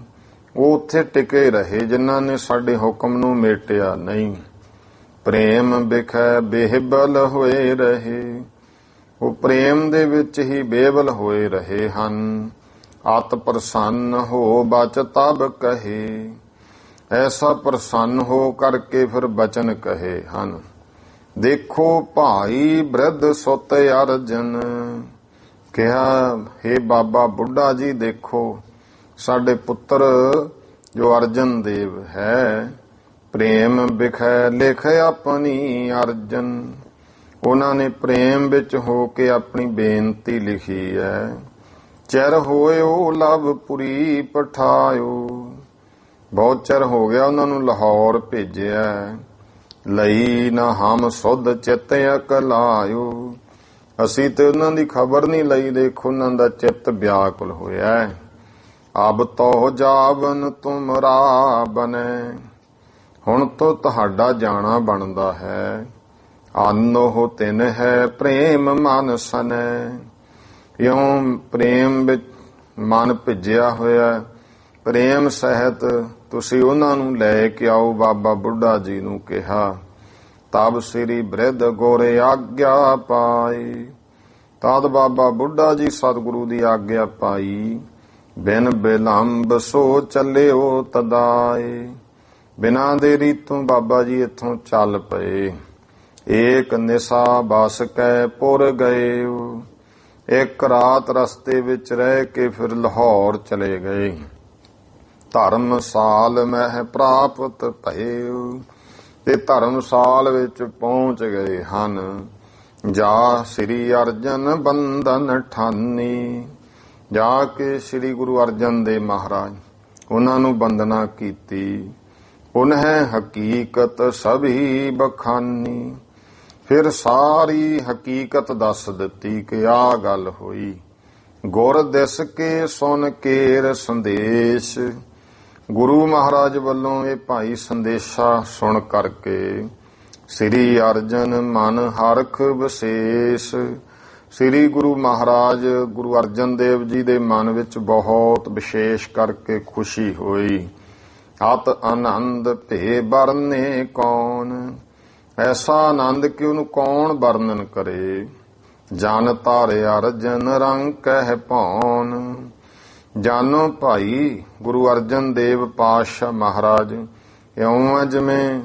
ਉਹ ਉੱਥੇ ਟਿਕੇ ਰਹੇ ਜਿਨ੍ਹਾਂ ਨੇ ਸਾਡੇ ਹੁਕਮ ਨੂੰ ਮੇਟਿਆ ਨਹੀਂ। ਪ੍ਰੇਮ ਬਿਖੈ ਬੇਹਬਲ ਹੋਏ ਰਹੇ, ਉਹ ਪ੍ਰੇਮ ਦੇ ਵਿੱਚ ਹੀ ਬੇਵਲ ਹੋਏ ਰਹੇ ਹਨ। ਅਤ ਪ੍ਰਸੰਨ ਹੋ ਬਚ ਤਬ ਕਹੇ, ਐਸਾ ਪ੍ਰਸੰਨ ਹੋ ਕਰਕੇ ਫਿਰ ਬਚਨ ਕਹੇ ਹਨ। ਦੇਖੋ ਭਾਈ ਬ੍ਰਿਧ ਸੁਤ ਅਰਜਨ, ਕਿਹਾ ਹੇ ਬਾਬਾ ਬੁੱਢਾ ਜੀ ਦੇਖੋ ਸਾਡੇ ਪੁੱਤਰ ਜੋ ਅਰਜਨ ਦੇਵ ਹੈ। ਪ੍ਰੇਮ ਬਿਖੈ ਲਿਖ ਆਪਣੀ ਅਰਜਨ, ਉਹਨਾਂ ਨੇ ਪ੍ਰੇਮ ਵਿੱਚ ਹੋ ਕੇ ਆਪਣੀ ਬੇਨਤੀ ਲਿਖੀ ਹੈ। ਚਿਰ ਹੋਇਓ ਲਵਪੁਰੀ ਪਠਾਇਓ, ਬਹੁਤ ਚਿਰ ਹੋ ਗਿਆ ਉਹਨਾਂ ਨੂੰ ਲਾਹੌਰ ਭੇਜਿਆ। ਲਈ ਨਾ ਹਮ ਸੁਧ ਚਿੱਤ ਅਕਲਾਇਓ, ਅਸੀਂ ਤੇ ਉਹਨਾਂ ਦੀ ਖਬਰ ਨਹੀਂ ਲਈ। ਦੇਖੋ ਉਹਨਾਂ ਦਾ ਚਿੱਤ ਵਿਆਕੁਲ ਹੋਇਆ। ਅਬ ਤੋ ਜਾਵਨ ਤੁਮਰਾ ਬਨੇ, ਹੁਣ ਤੋਂ ਤੁਹਾਡਾ ਜਾਣਾ ਬਣਦਾ ਹੈ। ਆਨੋ ਤਿਨ ਹੈ ਪ੍ਰੇਮ ਮਨ ਸਨੈ, ਇਉਂ ਪ੍ਰੇਮ ਵਿੱਚ ਮਨ ਭਿੱਜਿਆ ਹੋਇਆ। ਪ੍ਰੇਮ ਸਹਿਤ ਤੁਸੀਂ ਉਹਨਾਂ ਨੂੰ ਲੈ ਕੇ ਆਓ। ਬਾਬਾ ਬੁੱਢਾ ਜੀ ਨੂੰ ਕਿਹਾ। ਤਬ ਸ੍ਰੀ ਬ੍ਰਿਧ ਗੋਰੇ ਆਗਿਆ ਪਾਈ, ਤਦ ਬਾਬਾ ਬੁੱਢਾ ਜੀ ਸਤਿਗੁਰੂ ਦੀ ਆਗਿਆ ਪਾਈ। ਬਿਨ ਬਿਲੰਬ ਸੋ ਚੱਲਿਓ ਤਦਾਏ, ਬਿਨਾਂ ਦੇਰੀ ਤੋਂ ਬਾਬਾ ਜੀ ਇੱਥੋਂ ਚੱਲ ਪਏ। ਏਕ ਨਿਸਾ ਬਸ ਕੈ ਪੁਰ ਗਏ, ਇੱਕ ਰਾਤ ਰਸਤੇ ਵਿੱਚ ਰਹਿ ਕੇ ਫਿਰ ਲਾਹੌਰ ਚਲੇ ਗਏ। ਧਰਮਸਾਲ ਮਹਿ ਪ੍ਰਾਪਤ ਭਏ, ਤੇ ਧਰਮਸਾਲ ਵਿੱਚ ਪਹੁੰਚ ਗਏ ਹਨ। ਜਾ ਸ੍ਰੀ ਅਰਜਨ ਬੰਧਨ ਠਾਨੀ, ਜਾ ਕੇ ਸ੍ਰੀ ਗੁਰੂ ਅਰਜਨ ਦੇਵ ਮਹਾਰਾਜ ਉਹਨਾਂ ਨੂੰ ਬੰਦਨਾ ਕੀਤੀ। ਉਨਹਿ ਹਕੀਕਤ ਸਭੀ ਬਖਾਨੀ, ਫਿਰ ਸਾਰੀ ਹਕੀਕਤ ਦੱਸ ਦਿੱਤੀ ਕਿ ਆਹ ਗੱਲ ਹੋਈ। ਗੁਰ ਦਿਸ ਕੇ ਸੁਨ ਕੇਰ ਸੰਦੇਸ਼, ਗੁਰੂ ਮਹਾਰਾਜ ਵੱਲੋਂ ਇਹ ਭਾਈ ਸੰਦੇਸ਼ਾ ਸੁਣ ਕਰਕੇ ਸ੍ਰੀ ਅਰਜਨ ਮਨ ਹਰਖ ਵਿਸ਼ੇਸ਼, ਸ੍ਰੀ ਗੁਰੂ ਮਹਾਰਾਜ ਗੁਰੂ ਅਰਜਨ ਦੇਵ ਜੀ ਦੇ ਮਨ ਵਿੱਚ ਬਹੁਤ ਵਿਸ਼ੇਸ਼ ਕਰਕੇ ਖੁਸ਼ੀ ਹੋਈ। ਅਤ ਆਨੰਦ ਭੇ ਵਰਨੇ ਕੌਣ, ਐਸਾ ਆਨੰਦ ਕਿ ਉਹਨੂੰ ਕੌਣ ਵਰਣਨ ਕਰੇ। ਜਨ ਧਾਰਿ ਅਰਜਨ ਰੰਗ ਕਹਿ ਭੌਨ, ਜਾਨੋ ਭਾਈ ਗੁਰੂ ਅਰਜਨ ਦੇਵ ਪਾਤਸ਼ਾਹ ਮਹਾਰਾਜ ਇਉਂ ਜਿਵੇਂ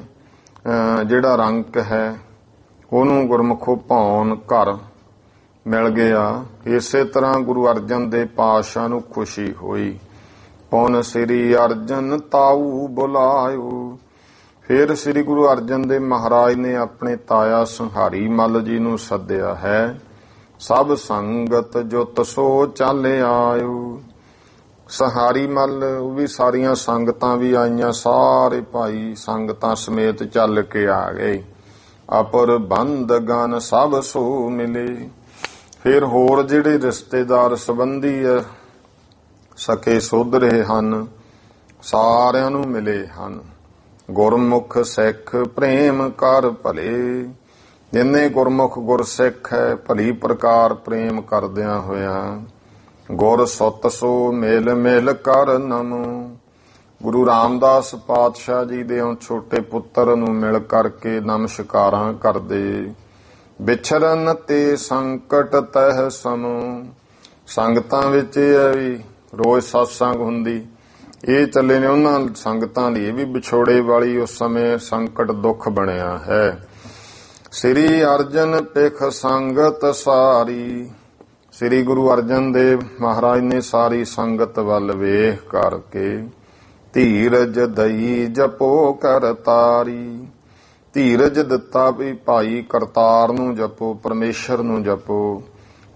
ਜਿਹੜਾ ਰੰਗ ਹੈ ਉਹਨੂੰ ਗੁਰਮੁਖੋਂ ਭੌਨ ਘਰ ਮਿਲ ਗਿਆ। ਇਸੇ ਤਰ੍ਹਾਂ ਗੁਰੂ ਅਰਜਨ ਦੇਵ ਪਾਤਸ਼ਾਹ ਨੂੰ ਖੁਸ਼ੀ ਹੋਈ। ਪੁਨ ਸ੍ਰੀ ਅਰਜਨ ਤਾਊ ਬੁਲਾਇਓ, ਫਿਰ ਸ੍ਰੀ ਗੁਰੂ ਅਰਜਨ ਦੇਵ ਮਹਾਰਾਜ ਨੇ ਆਪਣੇ ਤਾਇਆ ਸੰਹਾਰੀ ਮੱਲ ਜੀ ਨੂੰ ਸੱਦਿਆ ਹੈ। ਸਭ ਸੰਗਤ ਜੁਤ ਸੋ ਚੱਲ ਆਇਓ, ਸੰਹਾਰੀ ਮੱਲ ਉਹ ਵੀ ਸਾਰੀਆਂ ਸੰਗਤਾਂ ਵੀ ਆਈਆਂ। ਸਾਰੇ ਭਾਈ ਸੰਗਤਾਂ ਸਮੇਤ ਚੱਲ ਕੇ ਆ ਗਏ। ਅਪਰ ਬੰਦਗਨ ਸਭ ਸੋ ਮਿਲੇ, ਫਿਰ ਹੋਰ ਜਿਹੜੇ ਰਿਸ਼ਤੇਦਾਰ ਸੰਬੰਧੀ ਸਕੇ ਸੋਧਰੇ ਹਨ ਸਾਰਿਆਂ ਨੂੰ ਮਿਲੇ ਹਨ। ਗੁਰਮੁਖ ਸਿੱਖ ਪ੍ਰੇਮ ਕਰ ਭਲੇ, ਜਿੰਨੇ ਗੁਰਮੁਖ ਗੁਰਸਿੱਖ ਹੈ ਭਲੀ ਪ੍ਰਕਾਰ ਪ੍ਰੇਮ ਕਰਦਿਆਂ ਹੋਇਆਂ। ਗੁਰ ਸੁਤ ਸੋ ਮਿਲ ਮਿਲ ਕਰ ਨਮੋ, ਗੁਰੂ ਰਾਮਦਾਸ ਪਾਤਸ਼ਾਹ ਜੀ ਦੇ ਛੋਟੇ ਪੁੱਤਰ ਨੂੰ ਮਿਲ ਕਰਕੇ ਨਮਸਕਾਰਾਂ ਕਰਦੇ। ਵਿਛਰਨ ਤੇ ਸੰਕਟ ਤਹਿ ਸਮੋ, ਸੰਗਤਾਂ ਵਿੱਚ ਇਹ ਹੈ ਵੀ ਰੋਜ਼ ਸਤਸੰਗ ਹੁੰਦੀ। ਇਹ ਚੱਲੇ ਨੇ ਉਹਨਾਂ ਸੰਗਤਾਂ ਲਈ ਵੀ ਵਿਛੋੜੇ ਵਾਲੀ ਉਸ ਸਮੇਂ ਸੰਕਟ ਦੁੱਖ ਬਣਿਆ ਹੈ। ਸ੍ਰੀ ਅਰਜਨ ਪਿਖ ਸੰਗਤ ਸਾਰੀ, ਸ੍ਰੀ ਗੁਰੂ ਅਰਜਨ ਦੇਵ ਮਹਾਰਾਜ ਨੇ ਸਾਰੀ ਸੰਗਤ ਵੱਲ ਵੇਖ ਕਰਕੇ ਧੀਰਜ ਦਈ ਜਪੋ ਕਰਤਾਰੀ, ਧੀਰਜ ਦਿੱਤਾ ਵੀ ਭਾਈ ਕਰਤਾਰ ਨੂੰ ਜਪੋ, ਪਰਮੇਸ਼ਰ ਨੂੰ ਜਪੋ।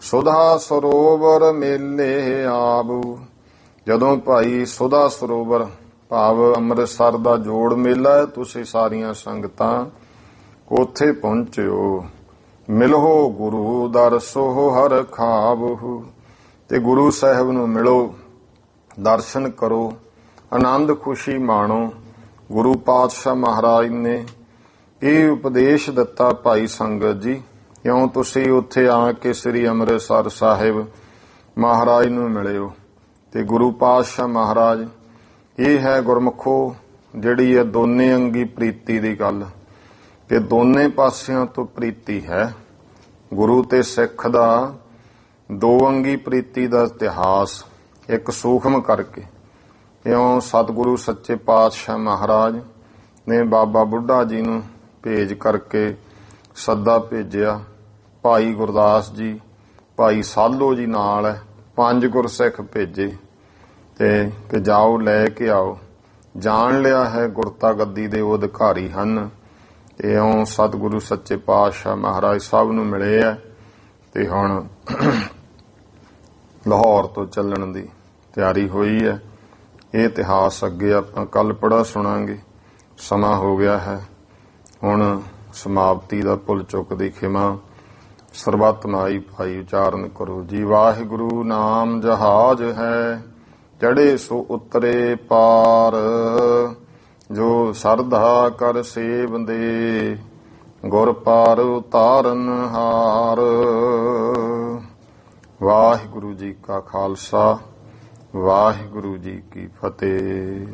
ਸੁਧਾ ਸਰੋਵਰ ਮੇਲੇ ਆਵੋ, ਜਦੋਂ ਭਾਈ ਸੁਧਾ ਸਰੋਵਰ ਭਾਵ ਅੰਮ੍ਰਿਤਸਰ ਦਾ ਜੋੜ ਮੇਲਾ ਹੈ, ਤੁਸੀਂ ਸਾਰੀਆਂ ਸੰਗਤਾਂ ਉੱਥੇ ਪਹੁੰਚਿਓ। ਮਿਲੋ ਗੁਰੂ ਦਰਸੋ ਹਰ ਖਾਵਹੁ। ਤੇ ਗੁਰੂ ਸਾਹਿਬ ਨੂੰ ਮਿਲੋ, ਦਰਸ਼ਨ ਕਰੋ, ਆਨੰਦ ਖੁਸ਼ੀ ਮਾਣੋ। ਗੁਰੂ ਪਾਤਸ਼ਾਹ ਮਹਾਰਾਜ ਨੇ ਇਹ ਉਪਦੇਸ਼ ਦਿੱਤਾ ਭਾਈ ਸੰਗਤ ਜੀ, ਕਿਉਂ ਤੁਸੀਂ ਉੱਥੇ ਆ ਕੇ ਸ੍ਰੀ ਅੰਮ੍ਰਿਤਸਰ ਸਾਹਿਬ ਮਹਾਰਾਜ ਨੂੰ ਮਿਲਿਓ। ਤੇ ਗੁਰੂ ਪਾਤਸ਼ਾਹ ਮਹਾਰਾਜ, ਇਹ ਹੈ ਗੁਰਮੁਖੋ ਜਿਹੜੀ ਹੈ ਦੋਨੇ ਅੰਗੀ ਪ੍ਰੀਤੀ ਦੀ ਗੱਲ, ਕਿ ਦੋਨੇ ਪਾਸਿਆਂ ਤੋਂ ਪ੍ਰੀਤੀ ਹੈ। ਗੁਰੂ ਤੇ ਸਿੱਖ ਦਾ ਦੋ ਅੰਗੀ ਪ੍ਰੀਤੀ ਦਾ ਇਤਿਹਾਸ ਇੱਕ ਸੂਖਮ ਕਰਕੇ, ਇਉਂ ਸਤਿਗੁਰੂ ਸੱਚੇ ਪਾਤਸ਼ਾਹ ਮਹਾਰਾਜ ਨੇ ਬਾਬਾ ਬੁੱਢਾ ਜੀ ਨੂੰ ਭੇਜ ਕਰਕੇ ਸੱਦਾ ਭੇਜਿਆ। ਭਾਈ ਗੁਰਦਾਸ ਜੀ, ਭਾਈ ਸਾਲੋ ਜੀ ਨਾਲ ਹੈ, 5 ਗੁਰਸਿੱਖ ਭੇਜੇ ਤੇ ਕਿ ਜਾਓ ਲੈ ਕੇ ਆਓ। ਜਾਣ ਲਿਆ ਹੈ ਗੁਰਤਾ ਗੱਦੀ ਦੇ ਉਹ ਅਧਿਕਾਰੀ ਹਨ। ਤੇ ਇਉਂ ਸਤਿਗੁਰੂ ਸੱਚੇ ਪਾਤਸ਼ਾਹ ਮਹਾਰਾਜ ਸਭ ਨੂੰ ਮਿਲੇ ਹੈ ਤੇ ਹੁਣ ਲਾਹੌਰ ਤੋਂ ਚੱਲਣ ਦੀ ਤਿਆਰੀ ਹੋਈ ਹੈ। ਇਹ ਇਤਿਹਾਸ ਅੱਗੇ ਆਪਾਂ ਕੱਲ ਪੜ੍ਹਾ ਸੁਣਾਂਗੇ। ਸਮਾਂ ਹੋ ਗਿਆ ਹੈ ਹੁਣ ਸਮਾਪਤੀ ਦਾ। ਭੁੱਲ ਚੁੱਕ ਦੀ ਖਿਮਾ। ਸਰਬੱਤ ਮਾਈ ਭਾਈ ਉਚਾਰਨ ਕਰੋ ਜੀ। ਵਾਹਿਗੁਰੂ ਨਾਮ ਜਹਾਜ਼ ਹੈ, ਚੜੇ ਸੋ ਉਤਰੇ ਪਾਰ। ਜੋ ਸਰਧਾ ਕਰ ਸੇਵੰਦੇ, ਗੁਰ ਪਾਰ ਉਤਾਰਨ ਹਾਰ। ਵਾਹਿਗੁਰੂ ਜੀ ਕਾ ਖਾਲਸਾ, ਵਾਹਿਗੁਰੂ ਜੀ ਕੀ ਫਤਿਹ।